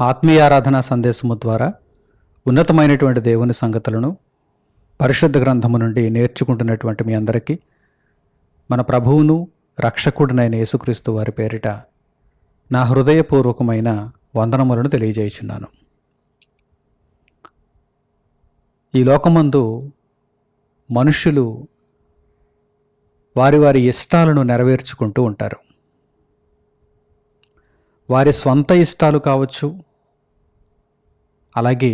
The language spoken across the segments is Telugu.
ఆత్మీయారాధన సందేశము ద్వారా ఉన్నతమైనటువంటి దేవుని సంగతులను పరిశుద్ధ గ్రంథము నుండి నేర్చుకుంటున్నటువంటి మీ అందరికీ మన ప్రభువును రక్షకుడినైన యేసుక్రీస్తు వారి పేరిట నా హృదయపూర్వకమైన వందనములను తెలియజేయుచున్నాను. ఈ లోకమందు మనుష్యులు వారి వారి ఇష్టాలను నెరవేర్చుకుంటూ ఉంటారు. వారి స్వంత ఇష్టాలు కావచ్చు, అలాగే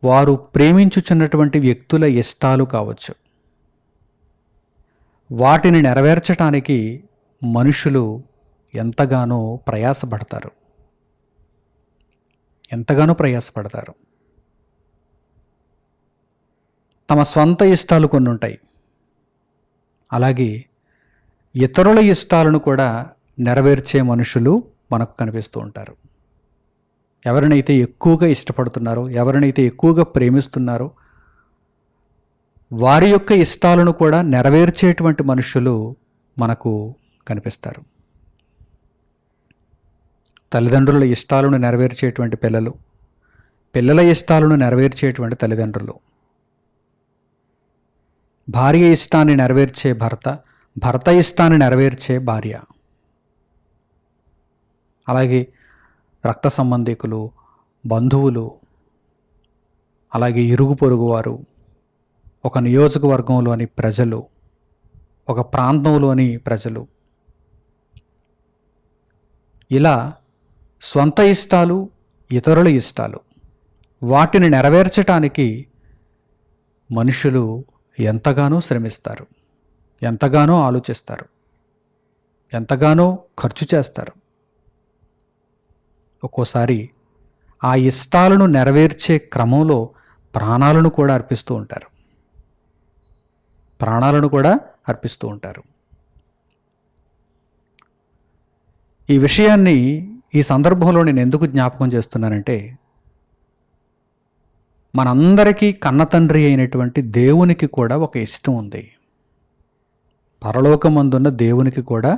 వారు ప్రేమించుచున్నటువంటి వ్యక్తుల ఇష్టాలు కావచ్చు. వాటిని నెరవేర్చటానికి మనుషులు ఎంతగానో ప్రయాసపడతారు. తమ స్వంత ఇష్టాలు కొన్ని ఉంటాయి. అలాగే ఇతరుల ఇష్టాలను కూడా నెరవేర్చే మనుషులు మనకు కనిపిస్తూ ఉంటారు. ఎవరినైతే ఎక్కువగా ఇష్టపడుతున్నారో, ఎవరినైతే ఎక్కువగా ప్రేమిస్తున్నారో వారి యొక్క ఇష్టాలను కూడా నెరవేర్చేటువంటి మనుషులు మనకు కనిపిస్తారు. తల్లిదండ్రుల ఇష్టాలను నెరవేర్చేటువంటి పిల్లలు, పిల్లల ఇష్టాలను నెరవేర్చేటువంటి తల్లిదండ్రులు, భార్య ఇష్టాన్ని నెరవేర్చే భర్త, భర్త ఇష్టాన్ని నెరవేర్చే భార్య, అలాగే రక్త సంబంధికులు, బంధువులు, అలాగే ఇరుగు పొరుగువారు, ఒక నియోజకవర్గంలోని ప్రజలు, ఒక ప్రాంతంలోని ప్రజలు, ఇలా స్వంత ఇష్టాలు, ఇతరుల ఇష్టాలు, వాటిని నెరవేర్చటానికి మనుషులు ఎంతగానో శ్రమిస్తారు, ఎంతగానో ఆలోచిస్తారు, ఎంతగానో ఖర్చు చేస్తారు. ఒక్కోసారి ఆ ఇష్టాలను నెరవేర్చే క్రమంలో ప్రాణాలను కూడా అర్పిస్తూ ఉంటారు. ఈ విషయాన్ని ఈ సందర్భంలో నేను ఎందుకు జ్ఞాపకం చేస్తున్నానంటే, మనందరికీ కన్నతండ్రి అయినటువంటి దేవునికి కూడా ఒక ఇష్టం ఉంది. పరలోకమందున్న దేవునికి కూడా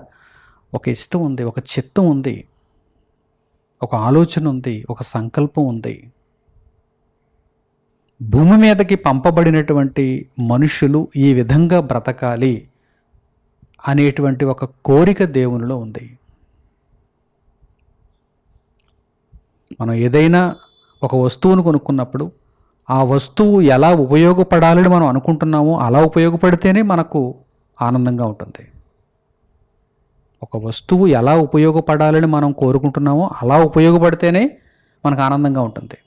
ఒక ఇష్టం ఉంది, ఒక చిత్తం ఉంది, ఒక ఆలోచన ఉంది, ఒక సంకల్పం ఉంది. భూమి మీదకి పంపబడినటువంటి మనుషులు ఈ విధంగా బ్రతకాలి అనేటువంటి ఒక కోరిక దేవునిలో ఉంది. మనం ఏదైనా ఒక వస్తువును కొనుక్కున్నప్పుడు ఆ వస్తువు ఎలా ఉపయోగపడాలని మనం అనుకుంటున్నామో అలా ఉపయోగపడితేనే మనకు ఆనందంగా ఉంటుంది. ఒక వస్తువు ఎలా ఉపయోగపడాలని మనం కోరుకుంటున్నామో అలా ఉపయోగపడితేనే మనకు ఆనందంగా ఉంటుంది.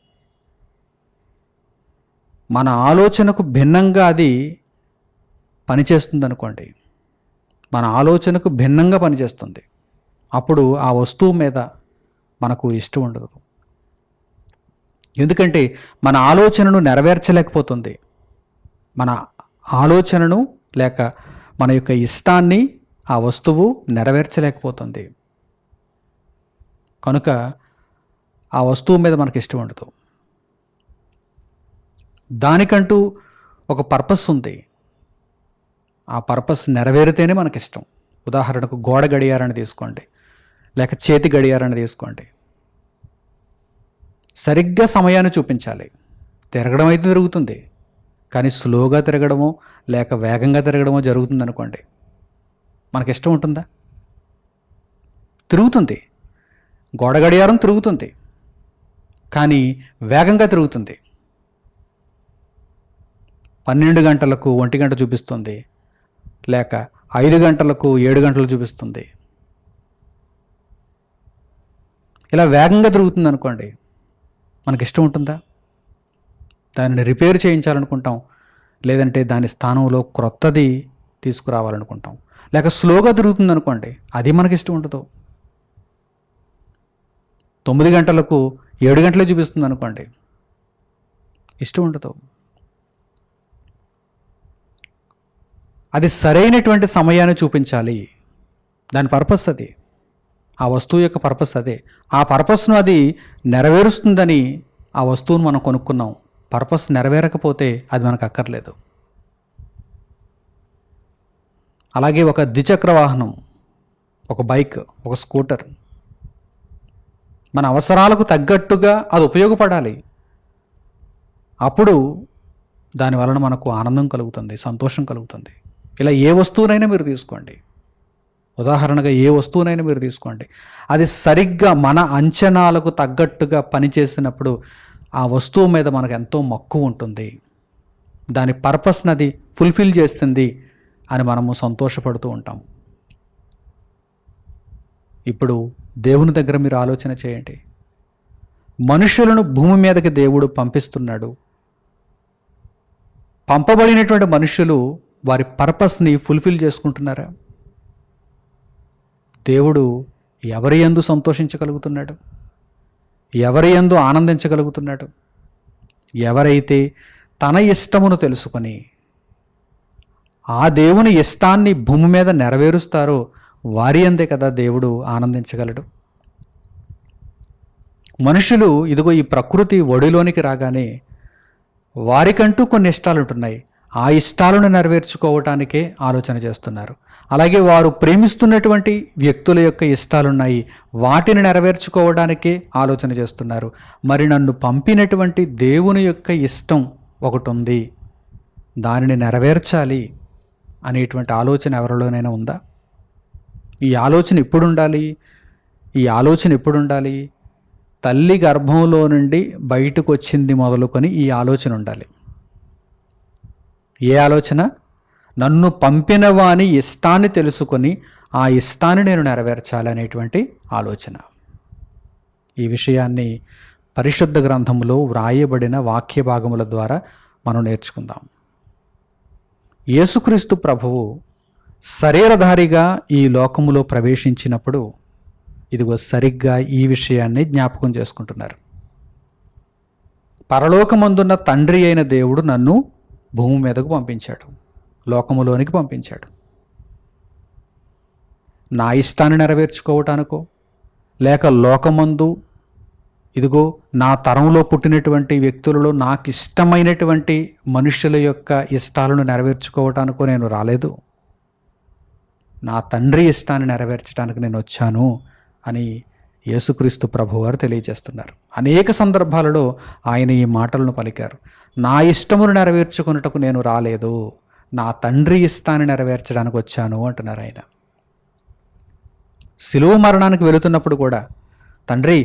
మన ఆలోచనకు భిన్నంగా అది పనిచేస్తుంది అనుకోండి, మన ఆలోచనకు భిన్నంగా పనిచేస్తుంది, అప్పుడు ఆ వస్తువు మీద మనకు ఇష్టం ఉండదు. ఎందుకంటే మన ఆలోచనను నెరవేర్చలేకపోతుంది. మన ఆలోచనను లేక మన యొక్క ఇష్టాన్ని ఆ వస్తువు నెరవేర్చలేకపోతుంది. కనుక ఆ వస్తువు మీద మనకి ఇష్టం ఉండదు. దానికంటూ ఒక పర్పస్ ఉంది. ఆ పర్పస్ నెరవేరితేనే మనకిష్టం. ఉదాహరణకు గోడ గడియారాన్ని తీసుకోండి, లేక చేతి గడియారాన్ని తీసుకోండి. సరిగ్గా సమయాన్ని చూపించాలి. తిరగడం అయితే తిరుగుతుంది, కానీ స్లోగా తిరగడమో లేక వేగంగా తిరగడమో జరుగుతుంది అనుకోండి, మనకిష్టం ఉంటుందా? తిరుగుతుంది. గోడ గడియారం తిరుగుతుంది, కానీ వేగంగా తిరుగుతుంది. 12 గంటలకు 1 గంట చూపిస్తుంది, లేక 5 గంటలకు 7 గంటలు చూపిస్తుంది. ఇలా వేగంగా తిరుగుతుంది అనుకోండి, మనకిష్టం ఉంటుందా? దానిని రిపేర్ చేయించాలనుకుంటాం, లేదంటే దాని స్థానంలో క్రొత్తది తీసుకురావాలనుకుంటాం. లేక స్లోగా తిరుగుతుంది అనుకోండి, అది మనకి ఇష్టం ఉండదు. 9 గంటలకు 7 గంటలే చూపిస్తుంది అనుకోండి, ఇష్టం ఉండదు. అది సరైనటువంటి సమయాన్ని చూపించాలి. దాని పర్పస్ అది, ఆ వస్తువు యొక్క పర్పస్ అదే. ఆ పర్పస్ను అది నెరవేరుస్తుందని ఆ వస్తువును మనం కొనుక్కున్నాం. పర్పస్ నెరవేరకపోతే అది మనకు అక్కర్లేదు. అలాగే ఒక ద్విచక్ర వాహనం, ఒక బైక్, ఒక స్కూటర్ మన అవసరాలకు తగ్గట్టుగా అది ఉపయోగపడాలి. అప్పుడు దాని వలన మనకు ఆనందం కలుగుతుంది, సంతోషం కలుగుతుంది. ఇలా ఏ వస్తువునైనా మీరు తీసుకోండి, ఉదాహరణగా ఏ వస్తువునైనా మీరు తీసుకోండి, అది సరిగ్గా మన అంచనాలకు తగ్గట్టుగా పనిచేసినప్పుడు ఆ వస్తువు మీద మనకు ఎంతో మక్కువ ఉంటుంది, దాని పర్పస్ని అది ఫుల్ఫిల్ చేస్తుంది అని మనము సంతోషపడుతూ ఉంటాం. ఇప్పుడు దేవుని దగ్గర మీరు ఆలోచన చేయండి. మనుషులను భూమి మీదకి దేవుడు పంపిస్తున్నాడు. పంపబడినటువంటి మనుషులు వారి పర్పస్ని ఫుల్ఫిల్ చేసుకుంటున్నారా? దేవుడు ఎవరి యందు సంతోషించగలుగుతున్నాడు? ఎవరి యందు ఆనందించగలుగుతున్నాడు? ఎవరైతే తన ఇష్టమును తెలుసుకొని ఆ దేవుని ఇష్టాన్ని భూమి మీద నెరవేరుస్తారో వారి యందే కదా దేవుడు ఆనందించగలడు. మనుషులు ఇదిగో ఈ ప్రకృతి ఒడిలోనికి రాగానే వారికంటూ కొన్ని ఇష్టాలు ఉంటున్నాయి, ఆ ఇష్టాలను నెరవేర్చుకోవటానికే ఆలోచన చేస్తున్నారు. అలాగే వారు ప్రేమిస్తున్నటువంటి వ్యక్తుల యొక్క ఇష్టాలున్నాయి, వాటిని నెరవేర్చుకోవడానికే ఆలోచన చేస్తున్నారు. మరి నన్ను పంపినటువంటి దేవుని యొక్క ఇష్టం ఒకటి ఉంది, దానిని నెరవేర్చాలి అనేటువంటి ఆలోచన ఎవరిలోనైనా ఉందా? ఈ ఆలోచన ఎప్పుడు ఉండాలి? ఈ ఆలోచన ఎప్పుడు ఉండాలి? తల్లి గర్భంలో నుండి బయటకు వచ్చింది మొదలుకొని ఈ ఆలోచన ఉండాలి. ఏ ఆలోచన? నన్ను పంపిన వాని ఇష్టాన్ని తెలుసుకొని ఆ ఇష్టాన్ని నేను నెరవేర్చాలి అనేటువంటి ఆలోచన. ఈ విషయాన్ని పరిశుద్ధ గ్రంథంలో వ్రాయబడిన వాక్య భాగముల ద్వారా మనం నేర్చుకుందాం. యేసుక్రీస్తు ప్రభువు శరీరధారిగా ఈ లోకములో ప్రవేశించినప్పుడు ఇదిగో సరిగ్గా ఈ విషయాన్ని జ్ఞాపకం చేసుకుంటున్నారు. పరలోకమందున్న తండ్రి అయిన దేవుడు నన్ను భూమి మీదకు పంపించాడు, లోకములోనికి పంపించాడు. నా ఇష్టాన్ని నెరవేర్చుకోవటానికో లేక లోకమందు ఇదిగో నా తరంలో పుట్టినటువంటి వ్యక్తులలో నాకు ఇష్టమైనటువంటి మనుషుల యొక్క ఇష్టాలను నెరవేర్చుకోవటానికో నేను రాలేదు, నా తండ్రి ఇష్టాన్ని నెరవేర్చడానికి నేను వచ్చాను అని యేసుక్రీస్తు ప్రభువారు తెలియజేస్తున్నారు. అనేక సందర్భాలలో ఆయన ఈ మాటలను పలికారు. నా ఇష్టమును నెరవేర్చుకున్నటకు నేను రాలేదు, నా తండ్రి ఇష్టాన్ని నెరవేర్చడానికి వచ్చాను అంటున్నారు ఆయన. శిలువ మరణానికి వెళుతున్నప్పుడు కూడా తండ్రి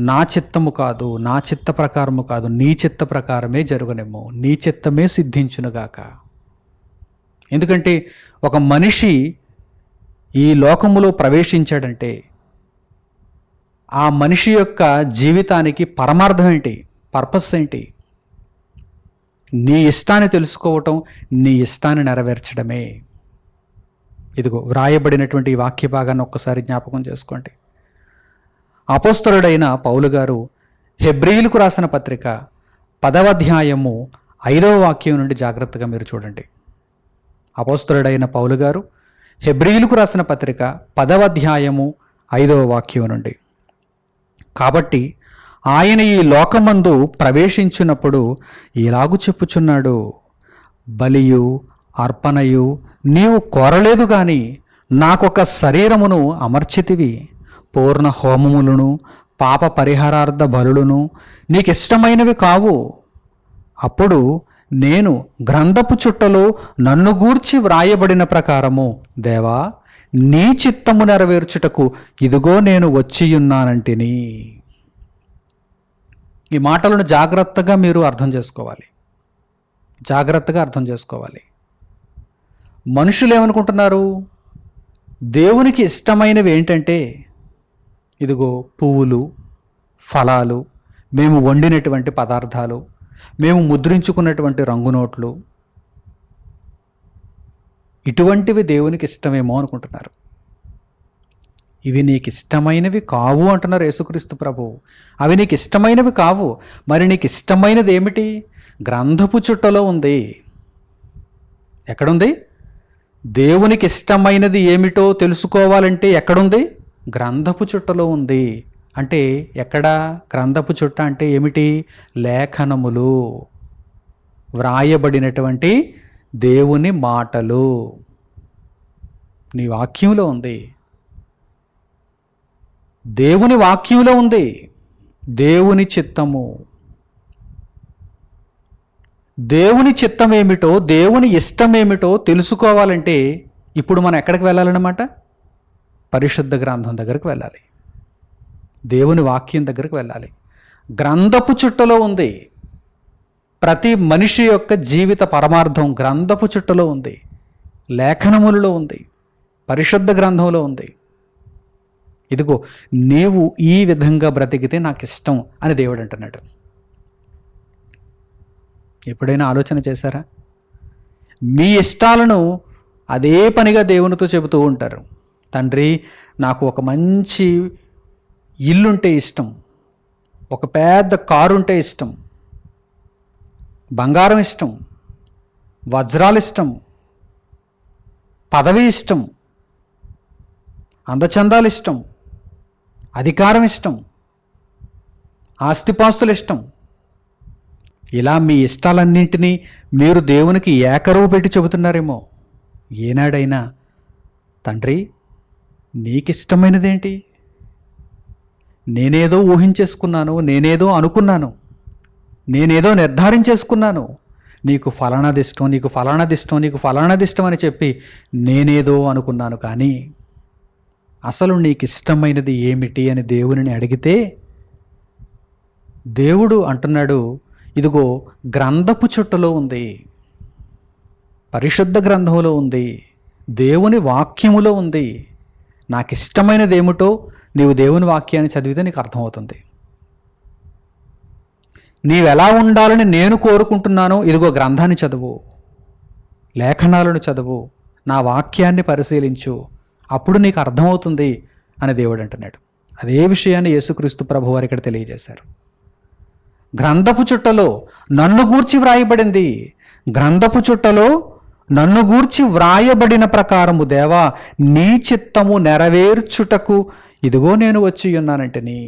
నా చిత్తము కాదు, నా చిత్త ప్రకారము కాదు, నీ చిత్త ప్రకారమే జరుగునేమో, నీ చిత్తమే సిద్ధించునుగాక. ఎందుకంటే ఒక మనిషి ఈ లోకములో ప్రవేశించాడంటే ఆ మనిషి యొక్క జీవితానికి పరమార్థం ఏంటి, పర్పస్ ఏంటి? నీ ఇష్టాన్ని తెలుసుకోవటం, నీ ఇష్టాన్ని నెరవేర్చడమే. ఇదిగో వ్రాయబడినటువంటి ఈ వాక్య భాగాన్ని ఒక్కసారి జ్ఞాపకం చేసుకోండి. అపోస్తలుడైన పౌలు గారు హెబ్రీయులకు రాసిన పత్రిక 10వ అధ్యాయము 5వ వాక్యం నుండి జాగ్రత్తగా మీరు చూడండి. అపోస్తలుడైన పౌలు గారు హెబ్రీయులకు రాసిన పత్రిక 10వ అధ్యాయము 5వ వాక్యం నుండి, కాబట్టి ఆయన ఈ లోకమందు ప్రవేశించినప్పుడు ఇలాగు చెప్పుచున్నాడు, బలియు అర్పణయు నీవు కోరలేదు గాని నాకొక శరీరమును అమర్చితివి, పూర్ణ హోమములను పాప పరిహారార్థ బలులను నీకిష్టమైనవి కావు. అప్పుడు నేను గ్రంథపు చుట్టలో నన్ను గూర్చి వ్రాయబడిన ప్రకారము దేవా నీ చిత్తము నెరవేర్చుటకు ఇదిగో నేను వచ్చియున్నానంటిని. ఈ మాటలను జాగ్రత్తగా మీరు అర్థం చేసుకోవాలి, జాగ్రత్తగా అర్థం చేసుకోవాలి. మనుషులు ఏమనుకుంటున్నారు? దేవునికి ఇష్టమైనవి ఏంటంటే ఇదిగో పువ్వులు, ఫలాలు, మేము వండినటువంటి పదార్థాలు, మేము ముద్రించుకున్నటువంటి రంగునోట్లు, ఇటువంటివి దేవునికి ఇష్టమేమో అనుకుంటున్నారు. ఇవి నీకు ఇష్టమైనవి కావు అంటున్నారు యేసుక్రీస్తు ప్రభువు. అవి నీకు ఇష్టమైనవి కావు. మరి నీకు ఇష్టమైనది ఏమిటి? గ్రంథపు చుట్టలో ఉంది. ఎక్కడుంది? దేవునికి ఇష్టమైనది ఏమిటో తెలుసుకోవాలంటే ఎక్కడుంది? గ్రంథపు చుట్టలో ఉంది. అంటే ఎక్కడ? గ్రంథపు చుట్ట అంటే ఏమిటి? లేఖనములు, వ్రాయబడినటువంటి దేవుని మాటలు. నీ వాక్యంలో ఉంది, దేవుని వాక్యంలో ఉంది. దేవుని చిత్తము. దేవుని చిత్తం ఏమిటో, దేవుని ఇష్టం ఏమిటో తెలుసుకోవాలంటే ఇప్పుడు మనం ఎక్కడికి వెళ్ళాలన్నమాట? పరిశుద్ధ గ్రంథం దగ్గరికి వెళ్ళాలి, దేవుని వాక్యం దగ్గరికి వెళ్ళాలి. గ్రంథపు చుట్టలో ఉంది. ప్రతి మనిషి యొక్క జీవిత పరమార్థం గ్రంథపు చుట్టలో ఉంది, లేఖనములలో ఉంది, పరిశుద్ధ గ్రంథంలో ఉంది. ఇదిగో నీవు ఈ విధంగా బ్రతికితే నాకు ఇష్టం అని దేవుడు అంటున్నాడు. ఎప్పుడైనా ఆలోచన చేశారా? మీ ఇష్టాలను అదే పనిగా దేవునితో చెబుతూ ఉంటారు. తండ్రి, నాకు ఒక మంచి ఇల్లుంటే ఇష్టం, ఒక పెద్ద కారు ఉంటే ఇష్టం, బంగారం ఇష్టం, వజ్రాలు ఇష్టం, పదవి ఇష్టం, అందచందాలు ఇష్టం, అధికారం ఇష్టం, ఆస్తిపాస్తులు ఇష్టం. ఇలా మీ ఇష్టాలన్నింటినీ మీరు దేవునికి ఏకరువు పెట్టి చెబుతున్నారేమో. ఏనాడైనా తండ్రి నీకిష్టమైనదేంటి? నేనేదో ఊహించేసుకున్నాను, నేనేదో అనుకున్నాను, నేనేదో నిర్ధారించేసుకున్నాను, నీకు ఫలానాది ఇష్టం, నీకు ఫలానాది ఇష్టం, నీకు ఫలానాది ఇష్టం అని చెప్పి నేనేదో అనుకున్నాను. కానీ అసలు నీకు ఇష్టమైనది ఏమిటి అని దేవునిని అడిగితే దేవుడు అంటున్నాడు, ఇదిగో గ్రంథపు చుట్టలో ఉంది, పరిశుద్ధ గ్రంథంలో ఉంది, దేవుని వాక్యములో ఉంది. నాకు ఇష్టమైనది ఏమిటో నీవు దేవుని వాక్యాన్ని చదివితే నీకు అర్థమవుతుంది. నీవెలా ఉండాలని నేను కోరుకుంటున్నానో ఇదిగో గ్రంథాన్ని చదువు, లేఖనాలను చదువు, నా వాక్యాన్ని పరిశీలించు, అప్పుడు నీకు అర్థమవుతుంది అని దేవుడు అంటున్నాడు. అదే విషయాన్ని యేసుక్రీస్తు ప్రభువారు ఇక్కడ తెలియజేశారు. గ్రంథపు చుట్టలో నన్ను గూర్చి వ్రాయబడింది, గ్రంథపు చుట్టలో నన్ను గూర్చి వ్రాయబడిన ప్రకారము దేవా నీ చిత్తము నెరవేర్చుటకు ఇదిగో నేను వచ్చి ఉన్నానంటని.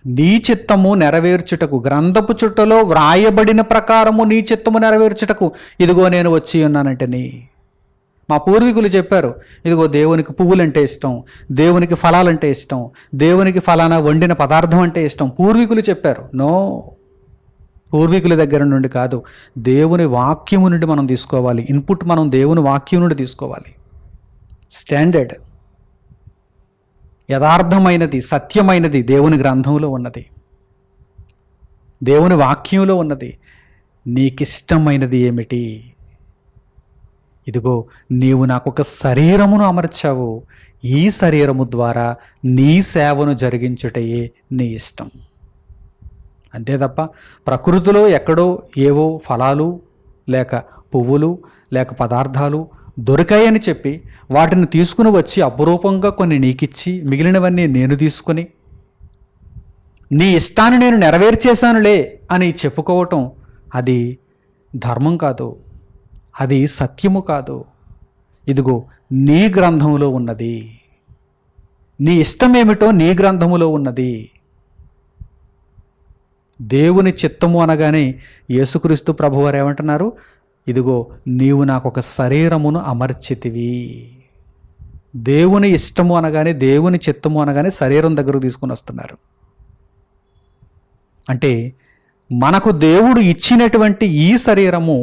నీ చిత్తము నెరవేర్చుటకు, గ్రంథపు చుట్టలో వ్రాయబడిన ప్రకారము నీ చిత్తము నెరవేర్చుటకు ఇదిగో నేను వచ్చి ఉన్నానంటని. మా పూర్వీకులు చెప్పారు, ఇదిగో దేవునికి పువ్వులంటే ఇష్టం, దేవునికి ఫలాలంటే ఇష్టం, దేవునికి ఫలానా వండిన పదార్థం అంటే ఇష్టం. పూర్వీకులు చెప్పారు. నో, పూర్వీకుల దగ్గర నుండి కాదు, దేవుని వాక్యము నుండి మనం తీసుకోవాలి. ఇన్పుట్ మనం దేవుని వాక్యం నుండి తీసుకోవాలి. స్టాండర్డ్, యథార్థమైనది, సత్యమైనది దేవుని గ్రంథంలో ఉన్నది, దేవుని వాక్యంలో ఉన్నది. నీకిష్టమైనది ఏమిటి? ఇదిగో నీవు నాకు ఒక శరీరమును అమర్చావు, ఈ శరీరము ద్వారా నీ సేవను జరిగించుటయే నీ ఇష్టం. అంతే తప్ప ప్రకృతిలో ఎక్కడో ఏవో ఫలాలు లేక పువ్వులు లేక పదార్థాలు దొరికాయని చెప్పి వాటిని తీసుకుని వచ్చి అపురూపంగా కొన్ని నీకిచ్చి మిగిలినవన్నీ నేను తీసుకుని నీ ఇష్టాన్ని నేను నెరవేర్చేశానులే అని చెప్పుకోవటం అది ధర్మం కాదు, అది సత్యము కాదు. ఇదిగో నీ గ్రంథములో ఉన్నది, నీ ఇష్టమేమిటో నీ గ్రంథములో ఉన్నది. దేవుని చిత్తము అనగానే యేసుక్రీస్తు ప్రభువారు ఏమంటున్నారు? ఇదిగో నీవు నాకు ఒక శరీరమును అమర్చితివి. దేవుని ఇష్టము అనగానే, దేవుని చిత్తము అనగానే శరీరం దగ్గరకు తీసుకుని వస్తున్నారు. అంటే మనకు దేవుడు ఇచ్చినటువంటి ఈ శరీరము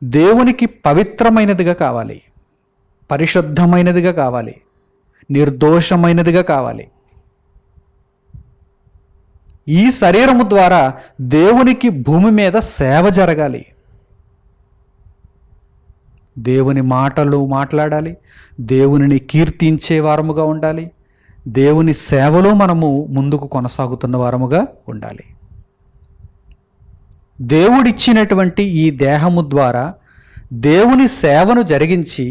దేవునికి పవిత్రమైనదిగా కావాలి, పరిశుద్ధమైనదిగా కావాలి, నిర్దోషమైనదిగా కావాలి. ఈ శరీరము ద్వారా దేవునికి భూమి మీద సేవ జరగాలి, దేవుని మాటలు మాట్లాడాలి, దేవునిని కీర్తించే వారముగా ఉండాలి, దేవుని సేవలో మనము ముందుకు కొనసాగుతున్న వారముగా ఉండాలి. దేవుడిచ్చినటువంటి ఈ దేహము ద్వారా దేవుని సేవను జరిగించి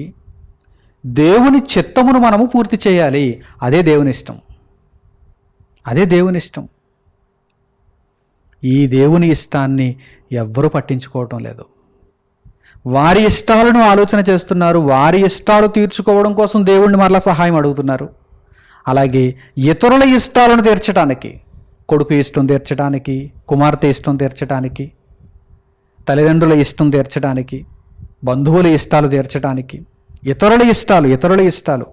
దేవుని చిత్తమును మనము పూర్తి చేయాలి. అదే దేవుని ఇష్టం, అదే దేవుని ఇష్టం. ఈ దేవుని ఇష్టాన్ని ఎవ్వరూ పట్టించుకోవటం లేదు. వారి ఇష్టాలను ఆలోచన చేస్తున్నారు, వారి ఇష్టాలు తీర్చుకోవడం కోసం దేవుణ్ణి మరలా సహాయం అడుగుతున్నారు. అలాగే ఇతరుల ఇష్టాలను తీర్చడానికి, కొడుకు ఇష్టం తీర్చడానికి, కుమార్తె ఇష్టం తీర్చడానికి, తల్లిదండ్రుల ఇష్టం తీర్చడానికి, బంధువుల ఇష్టాలు తీర్చడానికి, ఇతరుల ఇష్టాలు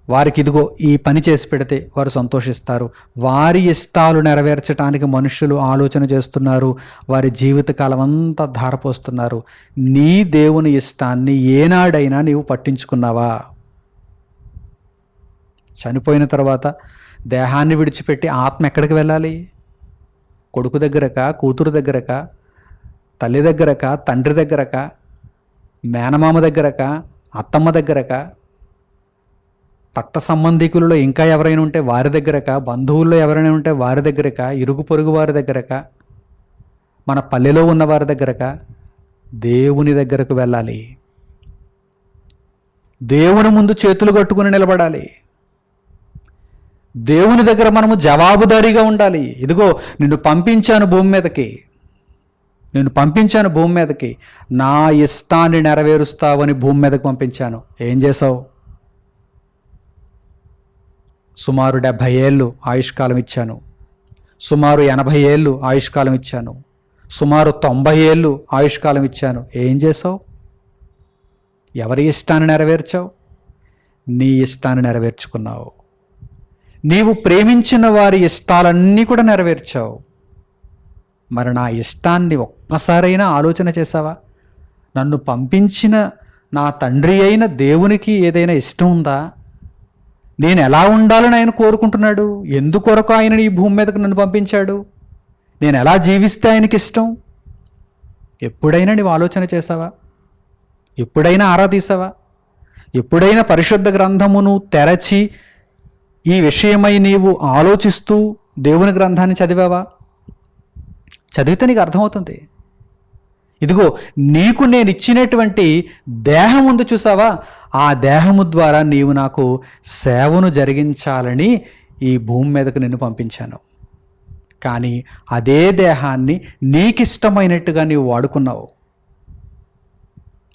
వారికి ఇదిగో ఈ పని చేసి పెడితే వారు సంతోషిస్తారు. వారి ఇష్టాలు నెరవేర్చడానికి మనుషులు ఆలోచన చేస్తున్నారు, వారి జీవితకాలం అంతా ధారపోస్తున్నారు. నీ దేవుని ఇష్టాన్ని ఏనాడైనా నీవు పట్టించుకున్నావా? చనిపోయిన తర్వాత దేహాన్ని విడిచిపెట్టి ఆత్మ ఎక్కడికి వెళ్ళాలి? కొడుకు దగ్గరక, కూతురు దగ్గరక, తల్లి దగ్గరక, తండ్రి దగ్గరక, మేనమామ దగ్గరక, అత్తమ్మ దగ్గరక, రక్త సంబంధికులలో ఇంకా ఎవరైనా ఉంటే వారి దగ్గరక, బంధువుల్లో ఎవరైనా ఉంటే వారి దగ్గరక, ఇరుగు పొరుగు వారి దగ్గరక, మన పల్లెలో ఉన్న వారి దగ్గరక? దేవుని దగ్గరకు వెళ్ళాలి. దేవుని ముందు చేతులు కట్టుకుని నిలబడాలి. దేవుని దగ్గర మనము జవాబుదారీగా ఉండాలి. ఇదిగో నిన్ను పంపించాను భూమి మీదకి, నేను పంపించాను భూమి మీదకి, నా ఇష్టాన్ని నెరవేరుస్తావని భూమి మీదకి పంపించాను. ఏం చేసావు? సుమారు 70 ఏళ్ళు ఆయుష్కాలం ఇచ్చాను, సుమారు 80 ఏళ్ళు ఆయుష్కాలం ఇచ్చాను, సుమారు 90 ఏళ్ళు ఆయుష్కాలం ఇచ్చాను. ఏం చేసావు? ఎవరి ఇష్టాన్ని నెరవేర్చావు? నీ ఇష్టాన్ని నెరవేర్చుకున్నావు. నీవు ప్రేమించిన వారి ఇష్టాలన్నీ కూడా నెరవేర్చావు. మరి నా ఇష్టాన్ని ఒక్కసారైనా ఆలోచన చేశావా? నన్ను పంపించిన నా తండ్రి అయిన దేవునికి ఏదైనా ఇష్టం ఉందా? నేను ఎలా ఉండాలని ఆయన కోరుకుంటున్నాడు? ఎందుకొరకు ఆయన ఈ భూమి మీదకు నన్ను పంపించాడు? నేను ఎలా జీవిస్తే ఆయనకి ఇష్టం? ఎప్పుడైనా నీవు ఆలోచన చేసావా? ఎప్పుడైనా ఆరా తీసావా? ఎప్పుడైనా పరిశుద్ధ గ్రంథమును తెరచి ఈ విషయమై నీవు ఆలోచిస్తూ దేవుని గ్రంథాన్ని చదివావా? చదివితే నీకు అర్థమవుతుంది. ఇదిగో నీకు నేను ఇచ్చినటువంటి దేహం ఉంది చూసావా, ఆ దేహము ద్వారా నీవు నాకు సేవను జరిగించాలని ఈ భూమి మీదకు నిన్ను పంపించాను. కానీ అదే దేహాన్ని నీకిష్టమైనట్టుగా నీవు వాడుకున్నావు.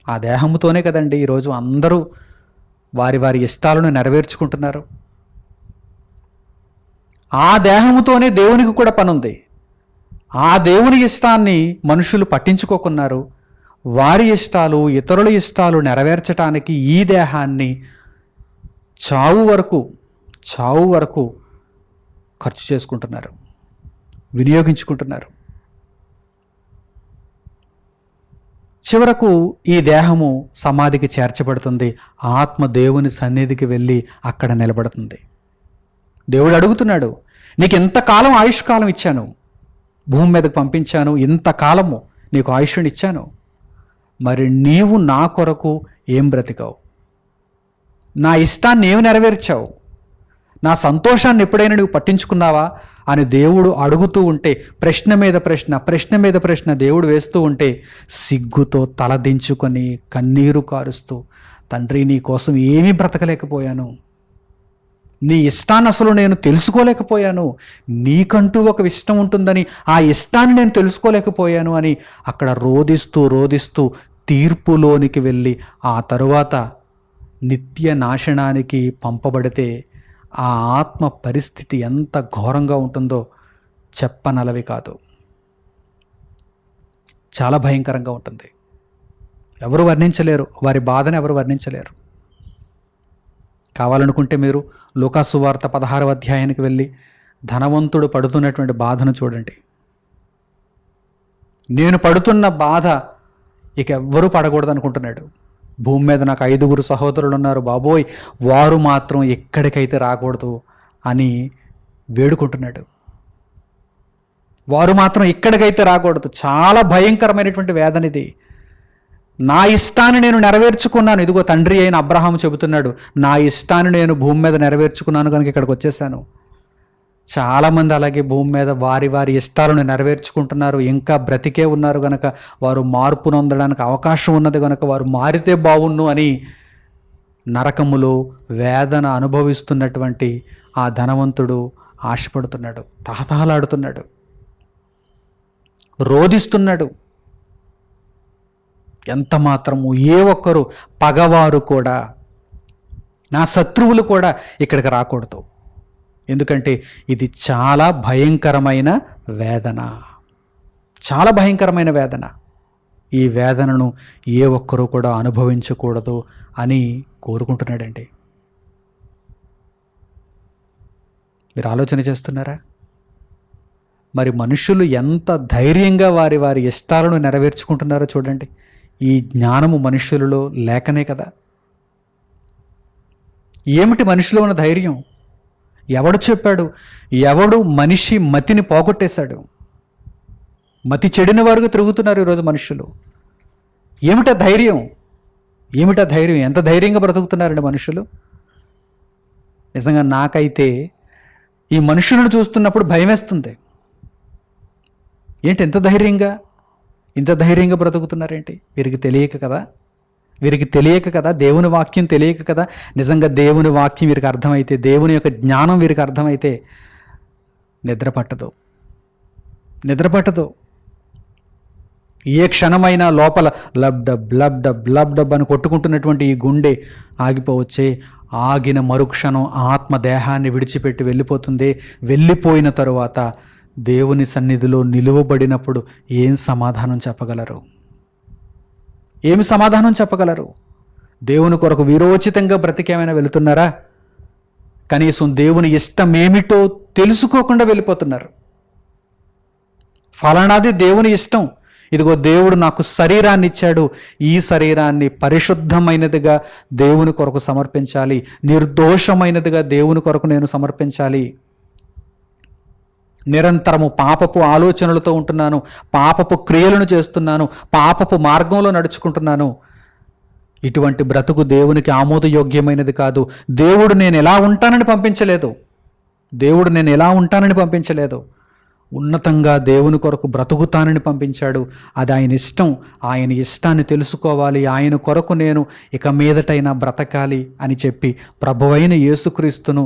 ఆ దేహముతోనే కదండి ఈరోజు అందరూ వారి వారి ఇష్టాలను నెరవేర్చుకుంటున్నారు. ఆ దేహముతోనే దేవునికి కూడా పనుంది. ఆ దేవుని ఇష్టాన్ని మనుషులు పట్టించుకోకున్నారు. వారి ఇష్టాలు, ఇతరుల ఇష్టాలు నెరవేర్చడానికి ఈ దేహాన్ని చావు వరకు ఖర్చు చేసుకుంటున్నారు, వినియోగించుకుంటున్నారు. చివరకు ఈ దేహము సమాధికి చేర్చబడుతుంది. ఆత్మ దేవుని సన్నిధికి వెళ్ళి అక్కడ నిలబడుతుంది. దేవుడు అడుగుతున్నాడు, నీకు ఎంతకాలం ఆయుష్కాలం ఇచ్చాను, భూమి మీదకు పంపించాను, ఇంతకాలము నీకు ఆయుష్ని ఇచ్చాను, మరి నీవు నా కొరకు ఏం బ్రతికావు? నా ఇష్టాన్ని ఏమి నెరవేర్చావు? నా సంతోషాన్ని ఎప్పుడైనా నువ్వు పట్టించుకున్నావా అని దేవుడు అడుగుతూ ఉంటే, ప్రశ్న మీద ప్రశ్న దేవుడు వేస్తూ ఉంటే, సిగ్గుతో తలదించుకొని కన్నీరు కారుస్తూ, తండ్రి నీ కోసం ఏమీ బ్రతకలేకపోయాను, నీ ఇష్టాన్ని అసలు నేను తెలుసుకోలేకపోయాను, నీకంటూ ఒక ఇష్టం ఉంటుందని ఆ ఇష్టాన్ని నేను తెలుసుకోలేకపోయాను అని అక్కడ రోదిస్తూ తీర్పులోనికి వెళ్ళి ఆ తరువాత నిత్య నాశనానికి పంపబడితే ఆ ఆత్మ పరిస్థితి ఎంత ఘోరంగా ఉంటుందో చెప్పనలవి కాదు. చాలా భయంకరంగా ఉంటుంది. ఎవరు వర్ణించలేరు, వారి బాధను ఎవరు వర్ణించలేరు. కావాలనుకుంటే మీరు లూకాసు సువార్త 16వ అధ్యాయానికి వెళ్ళి ధనవంతుడు పడుతున్నటువంటి బాధను చూడండి. నేను పడుతున్న బాధ ఇక ఎవ్వరూ పడకూడదు అనుకుంటున్నాడు. భూమి మీద నాకు 5 సహోదరులు ఉన్నారు, బాబోయ్ వారు మాత్రం ఎక్కడికైతే రాకూడదు అని వేడుకుంటున్నాడు. వారు మాత్రం ఎక్కడికైతే రాకూడదు. చాలా భయంకరమైనటువంటి వేదన ఇది. నా ఇష్టాన్ని నేను నెరవేర్చుకున్నాను. ఇదిగో తండ్రి అయిన అబ్రహాము చెబుతున్నాడు, నా ఇష్టాన్ని నేను భూమి మీద నెరవేర్చుకున్నాను కనుక ఇక్కడికి వచ్చేసాను. చాలామంది అలాగే భూమి మీద వారి వారి ఇష్టాలను నెరవేర్చుకుంటున్నారు, ఇంకా బ్రతికే ఉన్నారు గనక, వారు మార్పు నొందడానికి అవకాశం ఉన్నది గనక వారు మారితే బావున్ను అని నరకములో వేదన అనుభవిస్తున్నటువంటి ఆ ధనవంతుడు ఆశపడుతున్నాడు, తహతహలాడుతున్నాడు, రోదిస్తున్నాడు. ఎంత మాత్రము ఏ ఒక్కరు పగవారు కూడా, నా శత్రువులు కూడా ఇక్కడికి రాకూడదు. ఎందుకంటే ఇది చాలా భయంకరమైన వేదన, చాలా భయంకరమైన వేదన. ఈ వేదనను ఏ ఒక్కరూ కూడా అనుభవించకూడదు అని కోరుకుంటున్నాడండి. మీరు ఆలోచన చేస్తున్నారా? మరి మనుషులు ఎంత ధైర్యంగా వారి వారి ఇష్టాలను నెరవేర్చుకుంటున్నారో చూడండి. ఈ జ్ఞానము మనుషులలో లేకనే కదా. ఏమిటి మనిషిలో ఉన్న ధైర్యం? ఎవడు చెప్పాడు? ఎవడు మనిషి మతిని పోగొట్టేశాడు? మతి చెడిన వారుగా తిరుగుతున్నారు ఈరోజు మనుషులు. ఏమిటా ధైర్యం? ఏమిటా ధైర్యం? ఎంత ధైర్యంగా బ్రతుకుతున్నారండి మనుషులు. నిజంగా నాకైతే ఈ మనుషులను చూస్తున్నప్పుడు భయం వేస్తుంది. ఏంటి ఇంత ధైర్యంగా బ్రతుకుతున్నారేంటి? వీరికి తెలియక కదా, దేవుని వాక్యం తెలియక కదా. నిజంగా దేవుని వాక్యం వీరికి అర్థమైతే, దేవుని యొక్క జ్ఞానం వీరికి అర్థమైతే నిద్ర పట్టదు. ఏ క్షణమైనా లోపల లబ్ డబ్ అని కొట్టుకుంటున్నటువంటి ఈ గుండె ఆగిపోవచ్చే. ఆగిన మరుక్షణం ఆత్మ దేహాన్ని విడిచిపెట్టి వెళ్ళిపోతుంది. వెళ్ళిపోయిన తరువాత దేవుని సన్నిధిలో నిలువబడినప్పుడు ఏం సమాధానం చెప్పగలరు? దేవుని కొరకు వీరోచితంగా బ్రతికేమైనా వెళుతున్నారా? కనీసం దేవుని ఇష్టం ఏమిటో తెలుసుకోకుండా వెళ్ళిపోతున్నారు. ఫలానాది దేవుని ఇష్టం, ఇదిగో దేవుడు నాకు శరీరాన్ని ఇచ్చాడు, ఈ శరీరాన్ని పరిశుద్ధమైనదిగా దేవుని కొరకు సమర్పించాలి, నిర్దోషమైనదిగా దేవుని కొరకు నేను సమర్పించాలి. నిరంతరము పాపపు ఆలోచనలతో ఉంటున్నాను, పాపపు క్రియలను చేస్తున్నాను, పాపపు మార్గంలో నడుచుకుంటున్నాను. ఇటువంటి బ్రతుకు దేవునికి ఆమోదయోగ్యమైనది కాదు. దేవుడు నేను ఎలా ఉంటానని పంపించలేదు. ఉన్నతంగా దేవుని కొరకు బ్రతుకుతానని పంపించాడు. అది ఆయన ఇష్టం. ఆయన ఇష్టాన్ని తెలుసుకోవాలి. ఆయన కొరకు నేను ఇక మీదటైనా బ్రతకాలి అని చెప్పి ప్రభువైన యేసుక్రీస్తును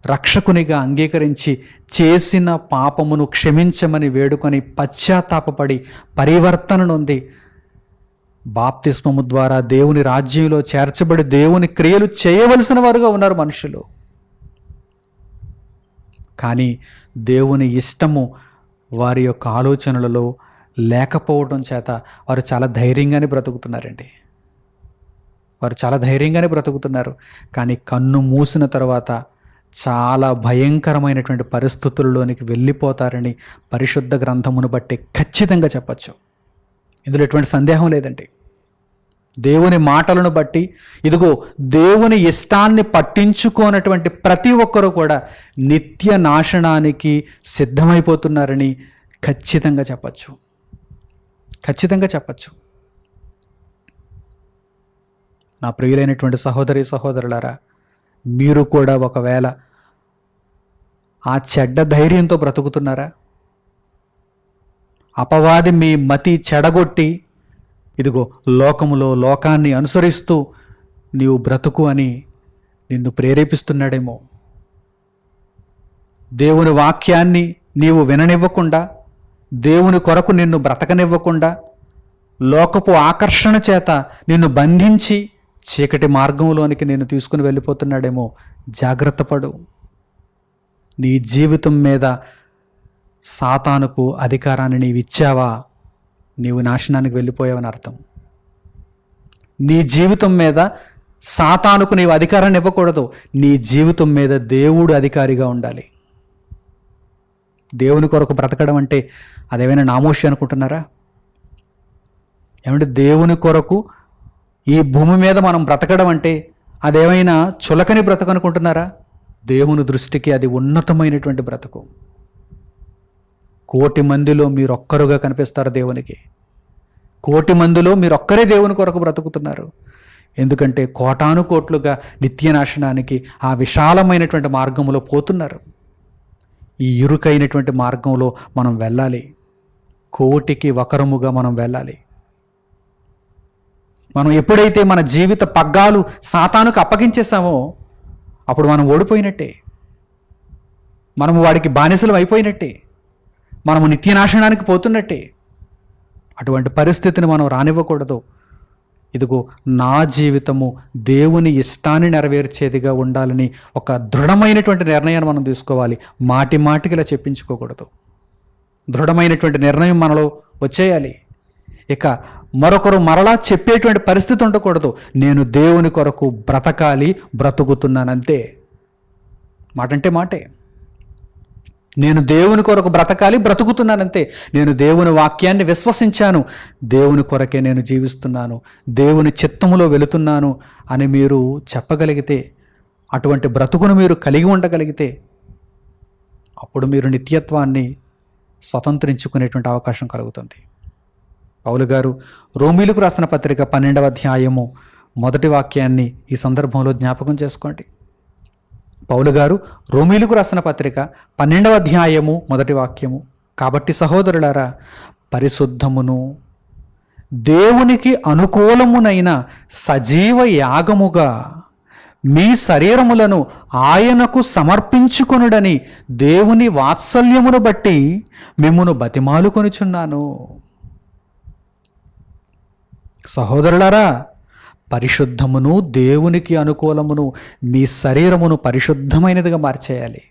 రక్షకునిగా అంగీకరించి చేసిన పాపమును క్షమించమని వేడుకొని పశ్చాత్తాపపడి పరివర్తన నొంది బాప్తిస్మము ద్వారా దేవుని రాజ్యంలో చేర్చబడి దేవుని క్రియలు చేయవలసిన వారుగా ఉన్నారు మనుషులు. కానీ దేవుని ఇష్టము వారి యొక్క ఆలోచనలలో లేకపోవడం చేత వారు చాలా ధైర్యంగానే బ్రతుకుతున్నారు. కానీ కన్ను మూసిన తర్వాత చాలా భయంకరమైనటువంటి పరిస్థితుల్లోనికి వెళ్ళిపోతారని పరిశుద్ధ గ్రంథమును బట్టి ఖచ్చితంగా చెప్పచ్చు. ఇందులో ఎటువంటి సందేహం లేదండి. దేవుని మాటలను బట్టి ఇదిగో దేవుని ఇష్టాన్ని పట్టించుకోనటువంటి ప్రతి ఒక్కరూ కూడా నిత్య నాశనానికి సిద్ధమైపోతున్నారని ఖచ్చితంగా చెప్పచ్చు. నా ప్రియులైనటువంటి సహోదరులారా, మీరు కూడా ఒకవేళ ఆ చెడ్డ ధైర్యంతో బ్రతుకుతున్నారా? అపవాది మీ మతి చెడగొట్టి ఇదిగో లోకాన్ని అనుసరిస్తూ నీవు బ్రతుకు అని నిన్ను ప్రేరేపిస్తున్నాడేమో. దేవుని వాక్యాన్ని నీవు విననివ్వకుండా, దేవుని కొరకు నిన్ను బ్రతకనివ్వకుండా, లోకపు ఆకర్షణ చేత నిన్ను బంధించి చీకటి మార్గంలోనికి నేను తీసుకుని వెళ్ళిపోతున్నాడేమో. జాగ్రత్త పడు. నీ జీవితం మీద సాతానుకు అధికారాన్ని నీవు ఇచ్చావా, నీవు నాశనానికి వెళ్ళిపోయావని అర్థం. నీ జీవితం మీద సాతానుకు నీవు అధికారాన్ని ఇవ్వకూడదు. నీ జీవితం మీద దేవుడు అధికారిగా ఉండాలి. దేవుని కొరకు బ్రతకడం అంటే అదేమైనా నామోషి అనుకుంటున్నారా? ఏమంటే దేవుని కొరకు ఈ భూమి మీద మనం బ్రతకడం అంటే అదేమైనా చులకని బ్రతకు అనుకుంటున్నారా? దేవుని దృష్టికి అది ఉన్నతమైనటువంటి బ్రతుకు. 1,000,000 మందిలో మీరొక్కరుగా కనిపిస్తారు దేవునికి. 1,000,000 మందిలో మీరొక్కరే దేవుని కొరకు బ్రతుకుతున్నారు. ఎందుకంటే కోటాను కోట్లుగా నిత్య నాశనానికి ఆ విశాలమైనటువంటి మార్గంలో పోతున్నారు. ఈ ఇరుకైనటువంటి మార్గంలో మనం వెళ్ళాలి. 1,000,000కి ఒకరముగా మనం వెళ్ళాలి. మనం ఎప్పుడైతే మన జీవిత పగ్గాలు సాతానుకు అప్పగించేసామో అప్పుడు మనం ఓడిపోయినట్టే. మనము వాడికి బానిసలు అయిపోయినట్టే. మనము నిత్యనాశనానికి పోతున్నట్టే. అటువంటి పరిస్థితిని మనం రానివ్వకూడదు. ఇదిగో నా జీవితము దేవుని ఇష్టాన్ని నెరవేర్చేదిగా ఉండాలని ఒక దృఢమైనటువంటి నిర్ణయాన్ని మనం తీసుకోవాలి. మాటికి ఇలా చెప్పించుకోకూడదు. దృఢమైనటువంటి నిర్ణయం మనలో వచ్చేయాలి. ఇక మరొకరు మరలా చెప్పేటువంటి పరిస్థితి ఉండకూడదు. నేను దేవుని కొరకు బ్రతకాలి, బ్రతుకుతున్నానంతే. మాట అంటే మాటే. నేను దేవుని కొరకు బ్రతకాలి, బ్రతుకుతున్నానంతే. నేను దేవుని వాక్యాన్ని విశ్వసించాను, దేవుని కొరకే నేను జీవిస్తున్నాను, దేవుని చిత్తములో వెళుతున్నాను అని మీరు చెప్పగలిగితే, అటువంటి బ్రతుకును మీరు కలిగి ఉండగలిగితే, అప్పుడు మీరు నిత్యత్వాన్ని స్వతంత్రించుకునేటువంటి అవకాశం కలుగుతుంది. పౌలు గారు రోమీలకు రాసిన పత్రిక 12వ అధ్యాయము 1వ వాక్యాన్ని ఈ సందర్భంలో జ్ఞాపకం చేసుకోండి. పౌలు గారు రోమీలకు రాసిన పత్రిక 12వ అధ్యాయము 1వ వాక్యము, కాబట్టి సహోదరులారా, పరిశుద్ధమును దేవునికి అనుకూలమునైన సజీవ యాగముగా మీ శరీరములను ఆయనకు సమర్పించుకొనుడని దేవుని వాత్సల్యమును బట్టి మిమ్మును బతిమాలుకొనుచున్నాను. సహోదరులారా, పరిశుద్ధమును దేవునికి అనుకూలమును మీ శరీరమును పరిశుద్ధమైనదిగా మార్చేయాలి.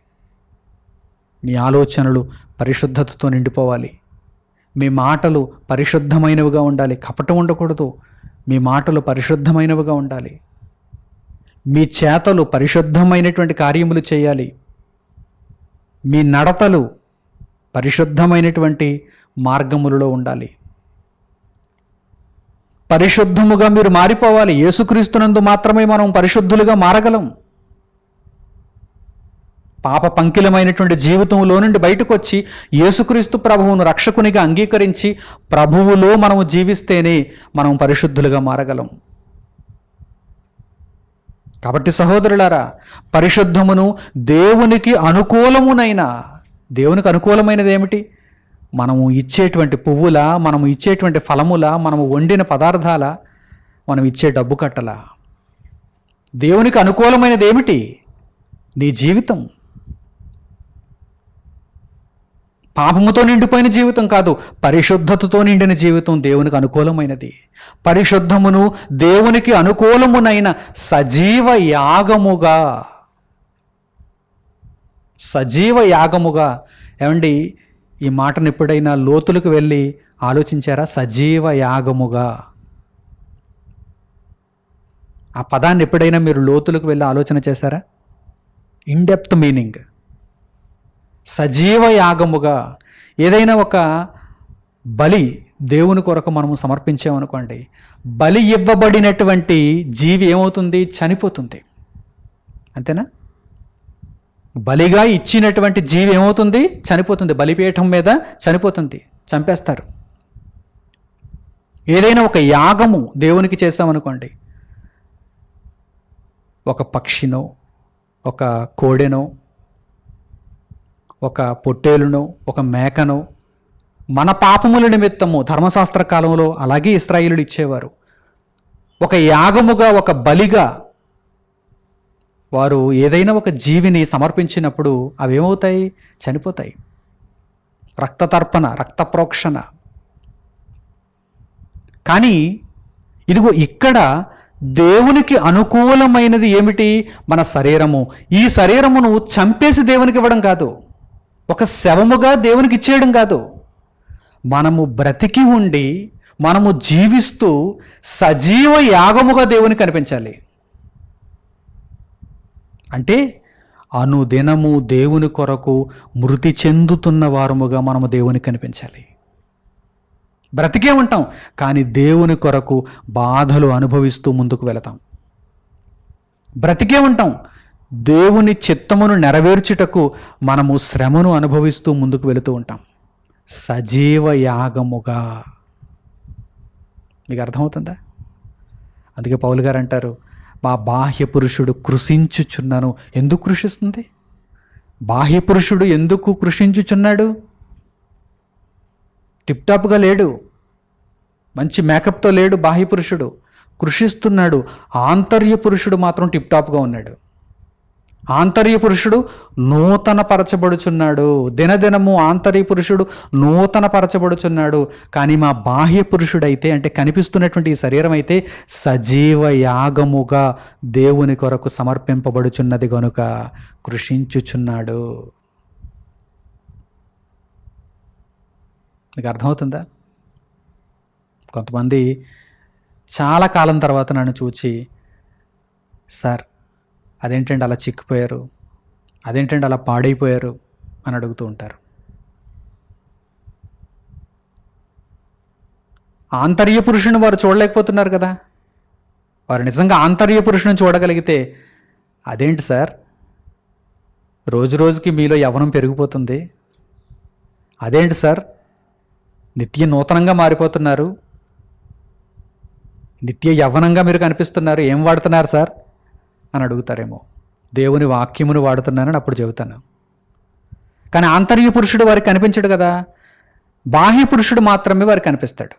మీ ఆలోచనలు పరిశుద్ధతతో నిండిపోవాలి. మీ మాటలు పరిశుద్ధమైనవిగా ఉండాలి, కపటం ఉండకూడదు. మీ మాటలు పరిశుద్ధమైనవిగా ఉండాలి. మీ చేతలు పరిశుద్ధమైనటువంటి కార్యములు చేయాలి. మీ నడతలు పరిశుద్ధమైనటువంటి మార్గములలో ఉండాలి. పరిశుద్ధముగా మీరు మారిపోవాలి. యేసుక్రీస్తునందు మాత్రమే మనం పరిశుద్ధులుగా మారగలం. పాప పంకిలమైనటువంటి జీవితంలో నుండి బయటకు వచ్చి యేసుక్రీస్తు ప్రభువును రక్షకునిగా అంగీకరించి ప్రభువులో మనము జీవిస్తేనే మనం పరిశుద్ధులుగా మారగలం. కాబట్టి సహోదరులారా, పరిశుద్ధమును దేవునికి అనుకూలమునైన, దేవునికి అనుకూలమైనది ఏమిటి? మనము ఇచ్చేటువంటి పువ్వుల, మనము ఇచ్చేటువంటి ఫలముల, మనము వండిన పదార్థాల, మనం ఇచ్చే డబ్బు కట్టల. దేవునికి అనుకూలమైనది ఏమిటి? నీ జీవితం. పాపముతో నిండిపోయిన జీవితం కాదు, పరిశుద్ధతతో నిండిన జీవితం దేవునికి అనుకూలమైనది. పరిశుద్ధమును దేవునికి అనుకూలమునైన సజీవ యాగముగా, సజీవ యాగముగా. ఏమండి, ఈ మాటను ఎప్పుడైనా లోతులకు వెళ్ళి ఆలోచించారా? సజీవ యాగముగా. ఆ పదాన్ని ఎప్పుడైనా మీరు లోతులకు వెళ్ళి ఆలోచన చేశారా? In depth meaning. సజీవ యాగముగా. ఏదైనా ఒక బలి దేవుని కొరకు మనము సమర్పించామనుకోండి, బలి ఇవ్వబడినటువంటి జీవి ఏమవుతుంది? చనిపోతుంది. అంతేనా? బలిగా ఇచ్చినటువంటి జీవి ఏమవుతుంది? చనిపోతుంది. బలిపీఠం మీద చనిపోతుంది, చంపేస్తారు. ఏదైనా ఒక యాగము దేవునికి చేసామనుకోండి, ఒక పక్షినో, ఒక కోడెనో, ఒక పొట్టేలునో, ఒక మేకనో, మన పాపముల నిమిత్తము ధర్మశాస్త్ర కాలంలో అలాగే ఇశ్రాయేలులు ఇచ్చేవారు. ఒక యాగముగా, ఒక బలిగా వారు ఏదైనా ఒక జీవిని సమర్పించినప్పుడు అవి ఏమవుతాయి? చనిపోతాయి. రక్తతర్పణ, రక్త ప్రోక్షణ. కానీ ఇదిగో ఇక్కడ దేవునికి అనుకూలమైనది ఏమిటి? మన శరీరము. ఈ శరీరమును చంపేసి దేవునికి ఇవ్వడం కాదు, ఒక శవముగా దేవునికి ఇచ్చేయడం కాదు. మనము బ్రతికి ఉండి, మనము జీవిస్తూ సజీవ యాగముగా దేవునికి కనిపించాలి. అంటే అనుదినము దేవుని కొరకు మృతి చెందుతున్న వారముగా మనము దేవునికి కనిపించాలి. బ్రతికే ఉంటాం, కానీ దేవుని కొరకు బాధలు అనుభవిస్తూ ముందుకు వెళతాం. బ్రతికే ఉంటాం, దేవుని చిత్తమును నెరవేర్చుటకు మనము శ్రమను అనుభవిస్తూ ముందుకు వెళుతూ ఉంటాం. సజీవ యాగముగా. మీకు అర్థమవుతుందా? అందుకే పౌలు గారు అంటారు, మా బాహ్య పురుషుడు కృషించుచున్నాను. ఎందుకు కృషిస్తుంది? బాహ్య పురుషుడు ఎందుకు కృషించుచున్నాడు? టిప్టాప్గా లేడు, మంచి మేకప్తో లేడు. బాహ్య పురుషుడు కృషిస్తున్నాడు. ఆంతర్య పురుషుడు మాత్రం టిప్టాప్గా ఉన్నాడు. ఆంతర్య పురుషుడు నూతన పరచబడుచున్నాడు. దినదినము ఆంతర్య పురుషుడు నూతన పరచబడుచున్నాడు. కానీ మా బాహ్య పురుషుడైతే, అంటే కనిపిస్తున్నటువంటి ఈ శరీరం అయితే సజీవ యాగముగా దేవుని కొరకు సమర్పింపబడుచున్నది గనుక కృషించుచున్నాడు. మీకు అర్థమవుతుందా? కొంతమంది చాలా కాలం తర్వాత నన్ను చూచి, సార్ అదేంటండి అలా చిక్కిపోయారు, అదేంటండి అలా పాడైపోయారు అని అడుగుతూ ఉంటారు. ఆంతర్య పురుషుని వారు చూడలేకపోతున్నారు కదా. వారు నిజంగా ఆంతర్య పురుషుని చూడగలిగితే, అదేంటి సార్ రోజు రోజుకి మీలో యవ్వనం పెరిగిపోతుంది, అదేంటి సార్ నిత్య నూతనంగా మారిపోతున్నారు, నిత్య యవ్వనంగా మీరు కనిపిస్తున్నారు, ఏం వాడుతున్నారు సార్ అని అడుగుతారేమో. దేవుని వాక్యమును వాడుతున్నానని అప్పుడు చెబుతాను. కానీ ఆంతర్య పురుషుడు వారికి కనిపించడు కదా. బాహ్య పురుషుడు మాత్రమే వారికి కనిపిస్తాడు.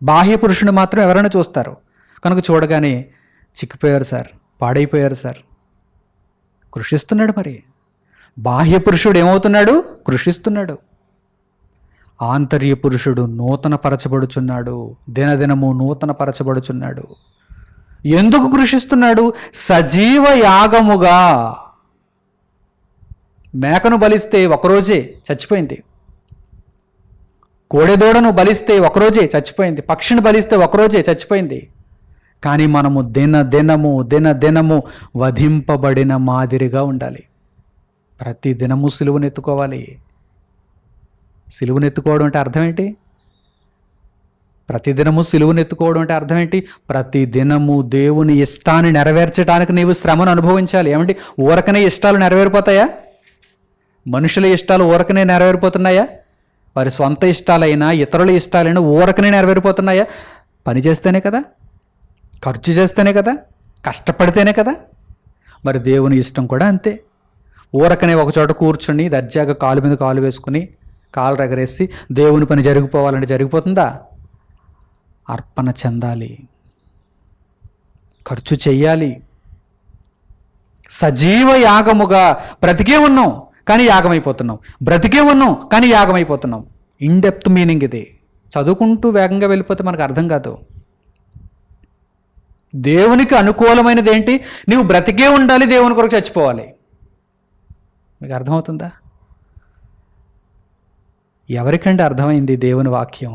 బాహ్య పురుషుడు మాత్రం ఎవరైనా చూస్తారు. కనుక చూడగానే చిక్కిపోయారు సార్, పాడైపోయారు సార్, కృషిస్తున్నాడు. మరి బాహ్య పురుషుడు ఏమవుతున్నాడు? కృషిస్తున్నాడు. ఆంతర్య పురుషుడు నూతన పరచబడుచున్నాడు, దినదినము నూతన పరచబడుచున్నాడు. ఎందుకు కృషిస్తున్నాడు? సజీవ యాగముగా. మేకను బలిస్తే ఒకరోజే చచ్చిపోయింది, కోడెదూడను బలిస్తే ఒకరోజే చచ్చిపోయింది, పక్షిని బలిస్తే ఒకరోజే చచ్చిపోయింది. కానీ మనము దినదినము వధింపబడిన మాదిరిగా ఉండాలి. ప్రతి దినము సిలువనెత్తుకోవాలి. సిలువనెత్తుకోవడం అంటే అర్థం ఏంటి? ప్రతిదినము సిలువనెత్తుకోవడం అంటే అర్థం ఏంటి? ప్రతిదినము దేవుని ఇష్టాన్ని నెరవేర్చడానికి నీవు శ్రమను అనుభవించాలి. ఏమంటే ఊరకనే ఇష్టాలు నెరవేరిపోతాయా? మనుషుల ఇష్టాలు ఊరకనే నెరవేరిపోతున్నాయా? వారి సొంత ఇష్టాలైనా ఇతరుల ఇష్టాలైనా ఊరకనే నెరవేరిపోతున్నాయా? పని చేస్తేనే కదా, ఖర్చు చేస్తేనే కదా, కష్టపడితేనే కదా. మరి దేవుని ఇష్టం కూడా అంతే. ఊరకనే ఒకచోట కూర్చుని దర్జాగా కాలు మీద కాలు వేసుకుని కాలు రగరేసి దేవుని పని జరిగిపోవాలంటే జరిగిపోతుందా? అర్పణ చెందాలి, ఖర్చు చెయ్యాలి. సజీవ యాగముగా. బ్రతికే ఉన్నాం కానీ యాగమైపోతున్నాం, బ్రతికే ఉన్నాం కానీ యాగమైపోతున్నాం. ఇన్డెప్త్ మీనింగ్ ఇది. చదువుకుంటూ వేగంగా వెళ్ళిపోతే మనకు అర్థం కాదు. దేవునికి అనుకూలమైనది ఏంటి? నీవు బ్రతికే ఉండాలి, దేవుని కొరకు చచ్చిపోవాలి. మీకు అర్థమవుతుందా? ఎవరికంటే అర్థమైంది దేవుని వాక్యం?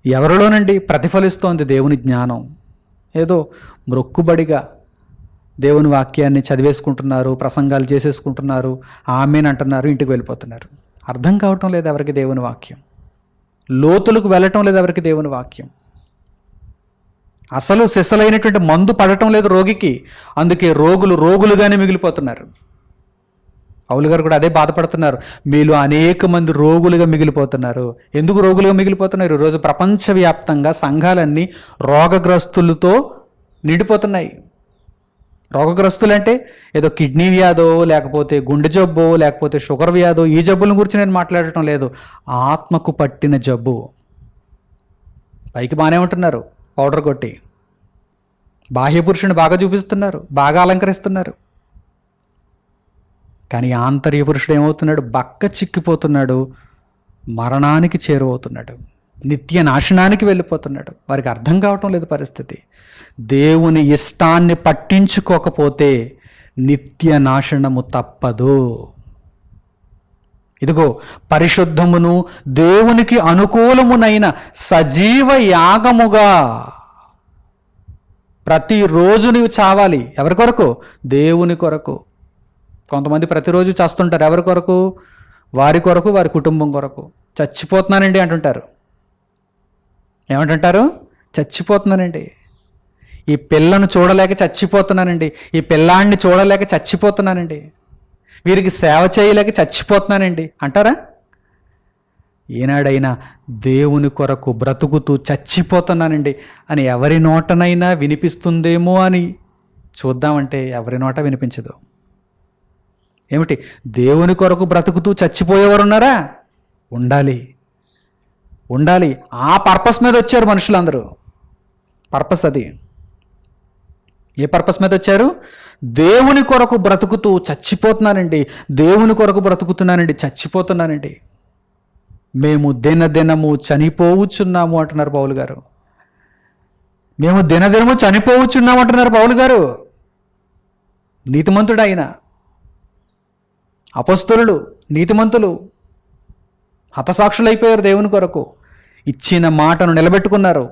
ఎవరిలోనండి ప్రతిఫలిస్తోంది దేవుని జ్ఞానం? ఏదో మొక్కుబడిగా దేవుని వాక్యాన్ని చదివేసుకుంటున్నారు, ప్రసంగాలు చేసేసుకుంటున్నారు, ఆమేన్ అంటున్నారు, ఇంటికి వెళ్ళిపోతున్నారు. అర్థం కావటం లేదు ఎవరికి దేవుని వాక్యం. లోతులకు వెళ్ళటం లేదు ఎవరికి దేవుని వాక్యం. అసలు సిసలైనటువంటి మందు పడటం లేదు రోగికి. అందుకే రోగులుగానే మిగిలిపోతున్నారు. పౌలు గారు కూడా అదే బాధపడుతున్నారు. మీలో అనేక మంది రోగులుగా మిగిలిపోతున్నారు. ఎందుకు రోగులుగా మిగిలిపోతున్నారు? ఈరోజు ప్రపంచవ్యాప్తంగా సంఘాలన్నీ రోగగ్రస్తులతో నిండిపోతున్నాయి. రోగగ్రస్తులంటే ఏదో కిడ్నీ వ్యాధో, లేకపోతే గుండె జబ్బో, లేకపోతే షుగర్ వ్యాధో, ఈ జబ్బుల గురించి నేను మాట్లాడటం లేదు. ఆత్మకు పట్టిన జబ్బు. పైకి బాగానే ఉంటున్నారు, పౌడర్ కొట్టి బాహ్య పురుషుని బాగా చూపిస్తున్నారు, బాగా అలంకరిస్తున్నారు. కానీ ఆంతర్య పురుషుడు ఏమవుతున్నాడు? బక్క చిక్కిపోతున్నాడు, మరణానికి చేరువవుతున్నాడు, నిత్య నాశనానికి వెళ్ళిపోతున్నాడు. వారికి అర్థం కావటం లేదు పరిస్థితి. దేవుని ఇష్టాన్ని పట్టించుకోకపోతే నిత్య నాశనము తప్పదు. ఇదిగో పరిశుద్ధమును దేవునికి అనుకూలమునైన సజీవ యాగముగా. ప్రతిరోజు నీవు చావాలి. ఎవరి కొరకు? దేవుని కొరకు. కొంతమంది ప్రతిరోజు చేస్తుంటారు. ఎవరి కొరకు? వారి కొరకు, వారి కుటుంబం కొరకు. చచ్చిపోతున్నానండి అంటుంటారు. ఏమంటుంటారు? చచ్చిపోతున్నానండి, ఈ పిల్లను చూడలేక చచ్చిపోతున్నానండి, ఈ పిల్లాడిని చూడలేక చచ్చిపోతున్నానండి, వీరికి సేవ చేయలేక చచ్చిపోతున్నానండి అంటారా? ఈనాడైనా దేవుని కొరకు బ్రతుకుతూ చచ్చిపోతున్నానండి అని ఎవరి నోటనైనా వినిపిస్తుందేమో అని చూద్దామంటే ఎవరి నోట వినిపించదు. ఏమిటి? దేవుని కొరకు బ్రతుకుతూ చచ్చిపోయేవారు ఉన్నారా? ఉండాలి. ఆ పర్పస్ మీద వచ్చారు మనుషులందరూ. పర్పస్ అది. ఏ పర్పస్ మీద వచ్చారు? దేవుని కొరకు బ్రతుకుతూ చచ్చిపోతున్నానండి, దేవుని కొరకు బ్రతుకుతున్నానండి, చచ్చిపోతున్నానండి. మేము దినదినము చనిపోవచ్చున్నాము అంటున్నారు పౌలు గారు. మేము దినదినము చనిపోవచ్చున్నాము అంటున్నారు పౌలు గారు. నీతిమంతుడు ఆయన. అపొస్తలులు, నీతిమంతులు హతసాక్షులైపోయారు దేవుని కొరకు. ఇచ్చిన మాటను నిలబెట్టుకున్నారు.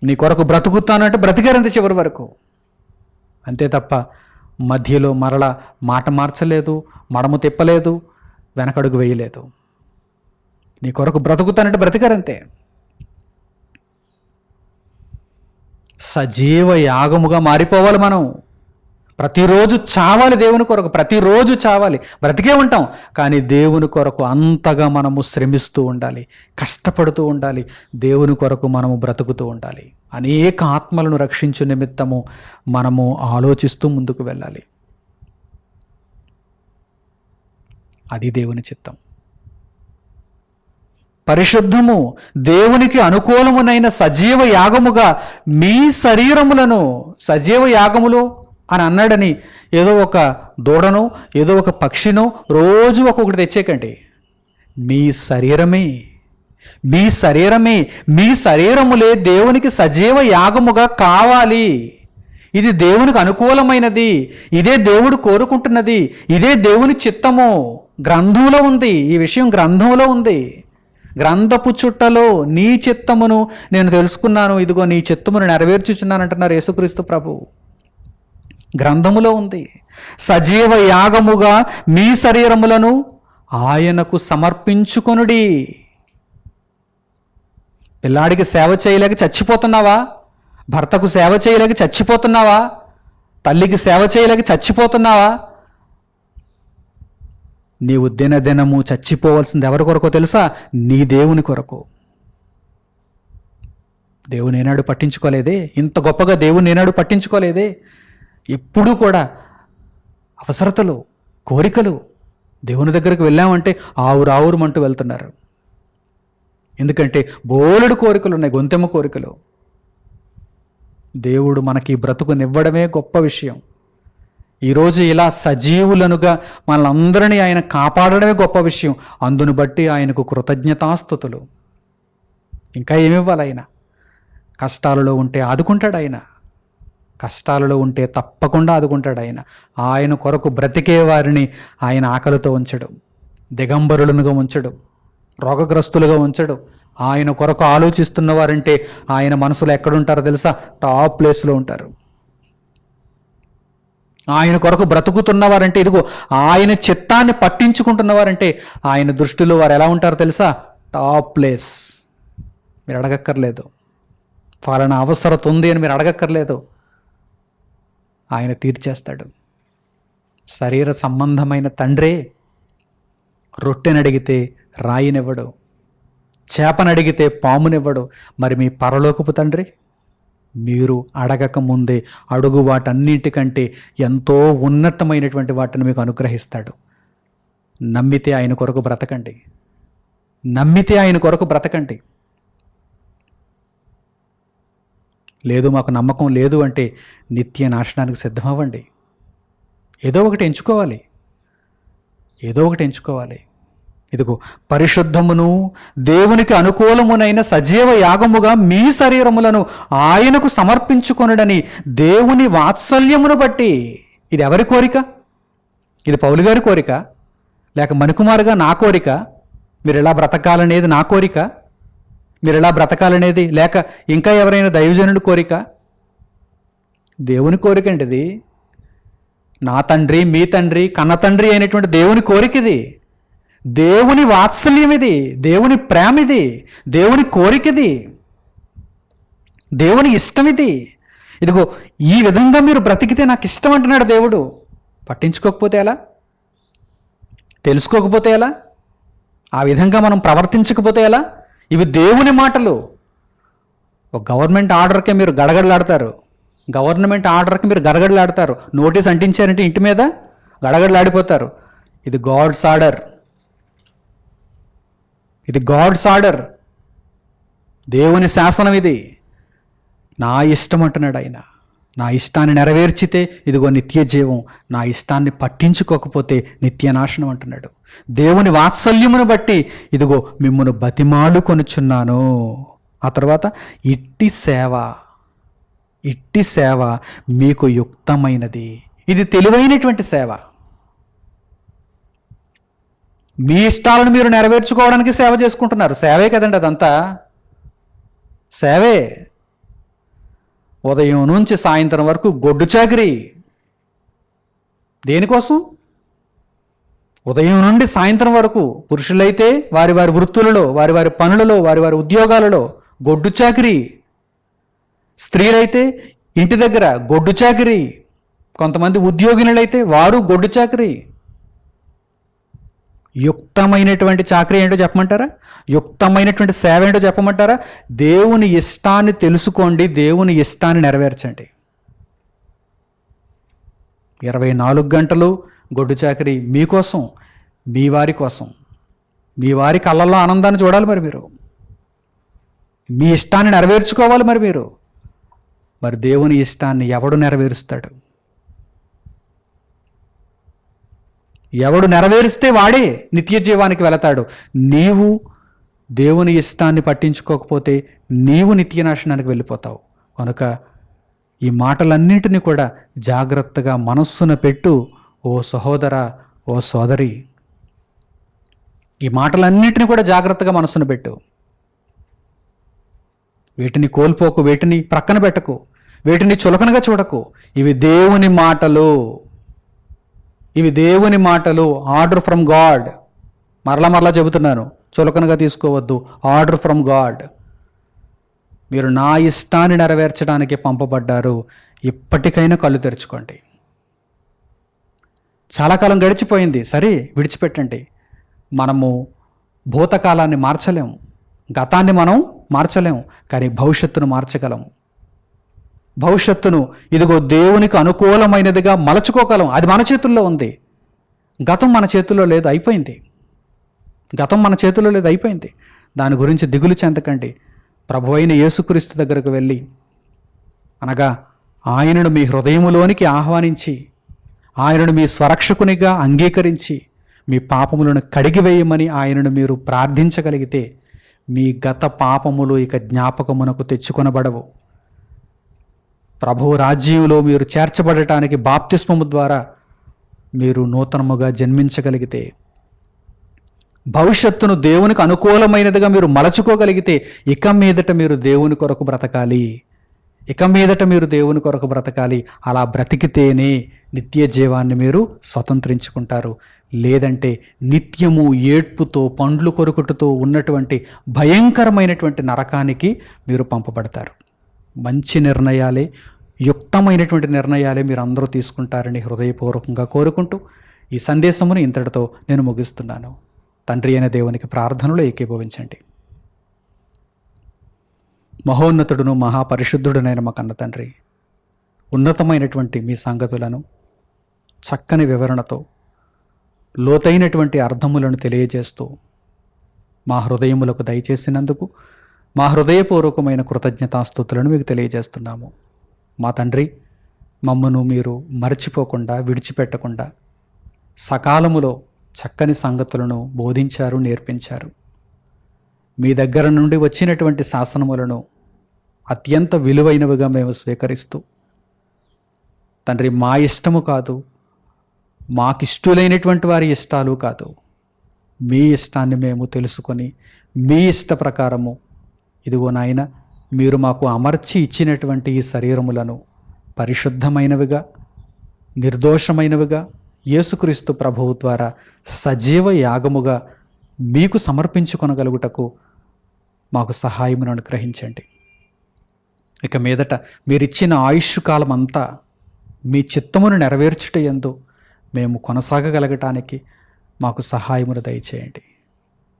నీ కొరకు బ్రతుకుతానంటే బ్రతికారంతే చివరి వరకు. అంతే తప్ప మధ్యలో మరల మాట మార్చలేదు, మడము తిప్పలేదు, వెనకడుగు వేయలేదు. నీ కొరకు బ్రతుకుతానంటే బ్రతికారంతే. సజీవ యాగముగా మారిపోవాలి మనం. ప్రతిరోజు చావాలి దేవుని కొరకు, ప్రతిరోజు చావాలి. బ్రతికే ఉంటాం, కానీ దేవుని కొరకు అంతగా మనము శ్రమిస్తూ ఉండాలి, కష్టపడుతూ ఉండాలి. దేవుని కొరకు మనము బ్రతుకుతూ ఉండాలి. అనేక ఆత్మలను రక్షించు నిమిత్తము మనము ఆలోచిస్తూ ముందుకు వెళ్ళాలి. అది దేవుని చిత్తం. పరిశుద్ధము, దేవునికి అనుకూలమునైన సజీవ యాగముగా మీ శరీరములను, సజీవ యాగములు అని అన్నాడని ఏదో ఒక దూడనో ఏదో ఒక పక్షినో రోజు ఒక్కొక్కటి తెచ్చేకండి. మీ శరీరమే, మీ శరీరమే, మీ శరీరములే దేవునికి సజీవ యాగముగా కావాలి. ఇది దేవునికి అనుకూలమైనది, ఇదే దేవుడు కోరుకుంటున్నది, ఇదే దేవుని చిత్తము. గ్రంథంలో ఉంది, ఈ విషయం గ్రంథంలో ఉంది. గ్రంథపు చుట్టలో నీ చిత్తమును నేను తెలుసుకున్నాను, ఇదిగో నీ చిత్తమును నెరవేర్చుచున్నానంటున్నారు యేసుక్రీస్తు ప్రభు. గ్రంథములో ఉంది. సజీవ యాగముగా మీ శరీరములను ఆయనకు సమర్పించుకొనుడి. పిల్లాడికి సేవ చేయలేక చచ్చిపోతున్నావా? భర్తకు సేవ చేయలేక చచ్చిపోతున్నావా? తల్లికి సేవ చేయలేక చచ్చిపోతున్నావా? నీవు దినదినము చచ్చిపోవలసింది ఎవరి కొరకో తెలుసా? నీ దేవుని కొరకు. దేవుని ఏనాడు పట్టించుకోలేదే, ఇంత గొప్పగా దేవుని ఏనాడు పట్టించుకోలేదే. ఎప్పుడూ కూడా అవసరతలు, కోరికలు. దేవుని దగ్గరికి వెళ్ళామంటే ఆవురావురమంటూ వెళ్తున్నారు. ఎందుకంటే బోలెడు కోరికలు ఉన్నాయి, గొంతెమ్మ కోరికలు. దేవుడు మనకి బ్రతుకునివ్వడమే గొప్ప విషయం. ఈరోజు ఇలా సజీవులనుగా మనలందరినీ ఆయన కాపాడడమే గొప్ప విషయం. అందును బట్టి ఆయనకు కృతజ్ఞతాస్తుతులు. ఇంకా ఏమివ్వాలి? ఆయన కష్టాలలో ఉంటే ఆదుకుంటాడు. ఆయన కష్టాలలో ఉంటే తప్పకుండా ఆదుకుంటాడు. ఆయన కొరకు బ్రతికే వారిని ఆయన ఆకలితో ఉంచడు, దిగంబరులనుగా ఉంచడు, రోగగ్రస్తులుగా ఉంచడు. ఆయన కొరకు ఆలోచిస్తున్న వారంటే ఆయన మనసులో ఎక్కడుంటారో తెలుసా? టాప్ ప్లేస్లో ఉంటారు. ఆయన కొరకు బ్రతుకుతున్నవారంటే, ఇదిగో ఆయన చిత్తాన్ని పట్టించుకుంటున్నవారంటే ఆయన దృష్టిలో వారు ఎలా ఉంటారో తెలుసా? Top place. మీరు అడగక్కర్లేదు, ఫలానా అవసరత ఉంది అని మీరు అడగక్కర్లేదు. ఆయన తీర్చేస్తాడు. శరీర సంబంధమైన తండ్రే రొట్టెనడిగితే రాయినివ్వడు, చేపనడిగితే పామునివ్వడు. మరి మీ పరలోకపు తండ్రి మీరు అడగక ముందే అడుగు వాటన్నిటికంటే ఎంతో ఉన్నతమైనటువంటి వాటిని మీకు అనుగ్రహిస్తాడు. నమ్మితే ఆయన కొరకు బ్రతకండి, నమ్మితే ఆయన కొరకు బ్రతకండి. లేదు, మాకు నమ్మకం లేదు అంటే నిత్య నాశనానికి సిద్ధమవ్వండి. ఏదో ఒకటి ఎంచుకోవాలి, ఏదో ఒకటి ఎంచుకోవాలి. ఇదిగో పరిశుద్ధమును దేవునికి అనుకూలమునైన సజీవ యాగముగా మీ శరీరములను ఆయనకు సమర్పించుకొనుడని దేవుని వాత్సల్యమును బట్టి. ఇది ఎవరి కోరిక? ఇది పౌలు గారి కోరిక, లేక మణికుమారుగా నా కోరిక? మీరు ఎలా బ్రతకాలనేది నా కోరిక, మీరు ఎలా బ్రతకాలనేది లేక ఇంకా ఎవరైనా దైవజనుడి కోరిక? దేవుని కోరిక అండి ఇది. నా తండ్రి, మీ తండ్రి, కన్న తండ్రి అయినటువంటి దేవుని కోరిక ఇది. దేవుని వాత్సల్యం ఇది, దేవుని ప్రేమ ఇది, దేవుని కోరిక ఇది, దేవుని ఇష్టం ఇది. ఇదిగో ఈ విధంగా మీరు బ్రతికితే నాకు ఇష్టం అంటున్నాడు దేవుడు. పట్టించుకోకపోతే ఎలా? తెలుసుకోకపోతే ఎలా? ఆ విధంగా మనం ప్రవర్తించకపోతే ఎలా? ఇవి దేవుని మాటలు. ఒక గవర్నమెంట్ ఆర్డర్కే మీరు గడగడలాడతారు, గవర్నమెంట్ ఆర్డర్కి మీరు గడగడలాడతారు. నోటీస్ అంటించారంటే ఇంటి మీద గడగడలాడిపోతారు. ఇది గాడ్స్ ఆర్డర్, ఇది గాడ్స్ ఆర్డర్, దేవుని శాసనం ఇది. నా ఇష్టం అంటున్నాడు ఆయన. నా ఇష్టాన్ని నెరవేర్చితే ఇదిగో నిత్య జీవం, నా ఇష్టాన్ని పట్టించుకోకపోతే నిత్య నాశనం అంటున్నాడు. దేవుని వాత్సల్యమును బట్టి ఇదిగో మిమ్మును బతిమాలు కొనుచున్నాను. ఆ తర్వాత ఇట్టి సేవ, ఇట్టి సేవ మీకు యుక్తమైనది. ఇది తెలివైనటువంటి సేవ. మీ ఇష్టాలను మీరు నెరవేర్చుకోవడానికి సేవ చేసుకుంటున్నారు. సేవే కదండి అదంతా, సేవే. ఉదయం నుంచి సాయంత్రం వరకు గొడ్డు చాకిరి, దేనికోసం? ఉదయం నుండి సాయంత్రం వరకు పురుషులైతే వారి వారి వృత్తులలో, వారి వారి పనులలో, వారి వారి ఉద్యోగాలలో గొడ్డు చాకిరి. స్త్రీలైతే ఇంటి దగ్గర గొడ్డు చాకిరి. కొంతమంది ఉద్యోగినులైతే వారు గొడ్డు చాకిరి. యుక్తమైనటువంటి చాకరీ ఏంటో చెప్పమంటారా? యుక్తమైనటువంటి సేవ ఏంటో చెప్పమంటారా? దేవుని ఇష్టాన్ని తెలుసుకోండి, దేవుని ఇష్టాన్ని నెరవేర్చండి. 24 గంటలు గొడ్డు చాకరీ మీకోసం, మీ వారి కోసం. మీ వారి కళ్ళల్లో ఆనందాన్ని చూడాలి మరి మీరు. మీ ఇష్టాన్ని నెరవేర్చుకోవాలి మరి మీరు. మరి దేవుని ఇష్టాన్ని ఎవడు నెరవేరుస్తాడు? ఎవడు నెరవేరిస్తే వాడే నిత్య జీవానికి వెళతాడు. నీవు దేవుని ఇష్టాన్ని పట్టించుకోకపోతే నీవు నిత్య నాశనానికి వెళ్ళిపోతావు. కనుక ఈ మాటలన్నింటినీ కూడా జాగ్రత్తగా మనస్సున పెట్టు ఓ సహోదరా, ఓ సోదరి. ఈ మాటలన్నింటినీ కూడా జాగ్రత్తగా మనస్సున పెట్టు. వీటిని కోల్పోకు, వీటిని ప్రక్కన పెట్టకు, వీటిని చులకనగా చూడకు. ఇవి దేవుని మాటలు, ఇవి దేవుని మాటలు. Order from God. మరలా చెబుతున్నాను, చులకనగా తీసుకోవద్దు. Order from God. మీరు నా ఇష్టాన్ని నెరవేర్చడానికి పంపబడ్డారు. ఇప్పటికైనా కళ్ళు తెరుచుకోండి. చాలా కాలం గడిచిపోయింది, సరే విడిచిపెట్టండి. మనము భూతకాలాన్ని మార్చలేము, గతాన్ని మనం మార్చలేము, కానీ భవిష్యత్తును మార్చగలం. భవిష్యత్తును ఇదిగో దేవునికి అనుకూలమైనదిగా మలచుకోగలం. అది మన చేతుల్లో ఉంది. గతం మన చేతుల్లో లేదు, అయిపోయింది. గతం మన చేతుల్లో లేదు, అయిపోయింది. దాని గురించి దిగులు చెందకండి. ప్రభువైన యేసుక్రీస్తు దగ్గరకు వెళ్ళి, అనగా ఆయనను మీ హృదయములోనికి ఆహ్వానించి, ఆయనను మీ స్వరక్షకునిగా అంగీకరించి, మీ పాపములను కడిగివేయమని ఆయనను మీరు ప్రార్థించగలిగితే మీ గత పాపములు ఇక జ్ఞాపకమునకు తెచ్చుకొనబడవు. ప్రభువు రాజ్యంలో మీరు చేర్చబడటానికి బాప్తిస్మము ద్వారా మీరు నూతనముగా జన్మించగలిగితే, భవిష్యత్తును దేవునికి అనుకూలమైనదిగా మీరు మలచుకోగలిగితే, ఇక మీదట మీరు దేవుని కొరకు బ్రతకాలి. ఇక మీదట మీరు దేవుని కొరకు బ్రతకాలి. అలా బ్రతికితేనే నిత్య జీవాన్ని మీరు స్వతంత్రించుకుంటారు. లేదంటే నిత్యము ఏడ్పుతో, పండ్లు కొరుకుటతో ఉన్నటువంటి భయంకరమైనటువంటి నరకానికి మీరు పంపబడతారు. మంచి నిర్ణయాలే, యుక్తమైనటువంటి నిర్ణయాలే మీరు అందరూ తీసుకుంటారని హృదయపూర్వకంగా కోరుకుంటూ ఈ సందేశమును ఇంతటితో నేను ముగిస్తున్నాను. తండ్రి అయిన దేవునికి ప్రార్థనలో ఏకీభవించండి. మహోన్నతుడును మహాపరిశుద్ధుడునైన మా కన్న తండ్రి, ఉన్నతమైనటువంటి మీ సంగతులను చక్కని వివరణతో, లోతైనటువంటి అర్థములను తెలియజేస్తూ మా హృదయములకు దయచేసినందుకు మా హృదయపూర్వకమైన కృతజ్ఞతాస్తుతులను మీకు తెలియజేస్తున్నాము. మా తండ్రి, మమ్మను మీరు మర్చిపోకుండా, విడిచిపెట్టకుండా సకాలములో చక్కని సంగతులను బోధించారు, నేర్పించారు. మీ దగ్గర నుండి వచ్చినటువంటి శాసనములను అత్యంత విలువైనవిగా మేము స్వీకరిస్తూ, తండ్రి, మా ఇష్టము కాదు, మాకిష్టులైనటువంటి వారి ఇష్టాలు కాదు, మీ ఇష్టాన్ని మేము తెలుసుకొని మీ ఇష్ట ప్రకారము ఇదిగో నాయన మీరు మాకు అమర్చి ఇచ్చినటువంటి ఈ శరీరములను పరిశుద్ధమైనవిగా, నిర్దోషమైనవిగా యేసుక్రీస్తు ప్రభువు ద్వారా సజీవ యాగముగా మీకు సమర్పించుకొనగలుగుటకు మాకు సహాయమును అనుగ్రహించండి. ఇక మీదట మీరిచ్చిన ఆయుష్ కాలం అంతా మీ చిత్తమును నెరవేర్చుట యందు మేము కొనసాగగలగటానికి మాకు సహాయమును దయచేయండి.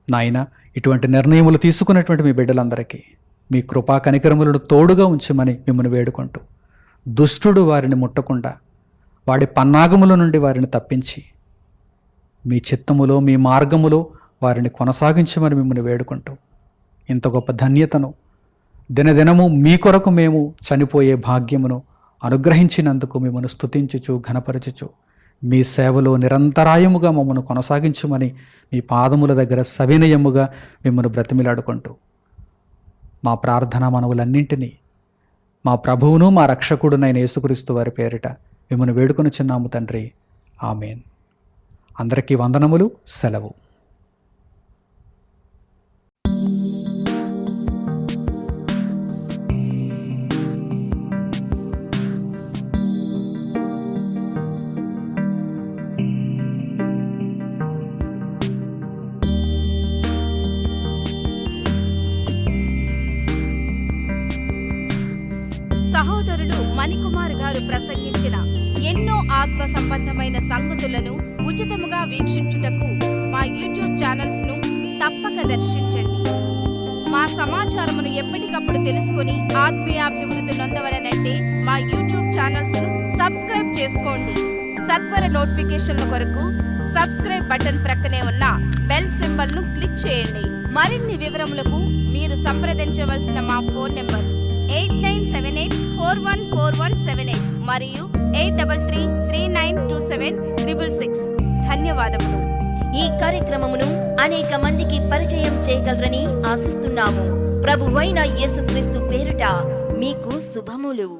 నాయన, ఇటువంటి నిర్ణయములు తీసుకున్నటువంటి మీ బిడ్డలందరికీ మీ కృపా కనికరములను తోడుగా ఉంచమని మిమ్మల్ని వేడుకుంటూ, దుష్టుడు వారిని ముట్టకుండా వాడి పన్నాగముల నుండి వారిని తప్పించి మీ చిత్తములో, మీ మార్గములో వారిని కొనసాగించమని మిమ్మల్ని వేడుకుంటూ, ఇంత గొప్ప ధన్యతను దినదినము మీ కొరకు మేము చనిపోయే భాగ్యమును అనుగ్రహించినందుకు మిమ్మల్ని స్తుతించుచు, ఘనపరచుచు, మీ సేవలో నిరంతరాయముగా మమ్మను కొనసాగించమని మీ పాదముల దగ్గర సవినయముగా మిమ్మల్ని బ్రతిమిలాడుకుంటూ, మా ప్రార్థన మనవులన్నింటినీ మా ప్రభువును మా రక్షకుడునైన యేసుక్రీస్తు వారి పేరిట మిమ్మల్ని వేడుకొనుచున్నాము తండ్రి. ఆమేన్. అందరికీ వందనములు. సెలవు. మణికుమార్ గారు ప్రసంగించిన ఎన్నో ఆత్మ సంబంధమైన సంగతులను ఉచితముగా వీక్షించుటకు మా యూట్యూబ్ ఛానల్స్ ను తప్పక దర్శించండి. మా సమాచారమును ఎప్పటికప్పుడు తెలుసుకుని ఆత్మీయాభివృద్ధి నొందవలనంటే మా యూట్యూబ్ ఛానల్స్ ను సబ్స్క్రైబ్ చేసుకోండి. సత్వర నోటిఫికేషన్ల కొరకు సబ్స్క్రైబ్ బటన్ ప్రక్కనే ఉన్న బెల్ సింబల్ ను క్లిక్ చేయండి. మరిన్ని వివరములకు మీరు సంప్రదించవలసిన మా ఫోన్ నెంబర్స్ 8978414178 మరియు 83392766. ధన్యవాదములు. ఈ కార్యక్రమమును అనేక మందికి పరిచయం చేయగలరని ఆశిస్తున్నాము. ప్రభువైన యేసుక్రీస్తు పేరిట మీకు శుభములు.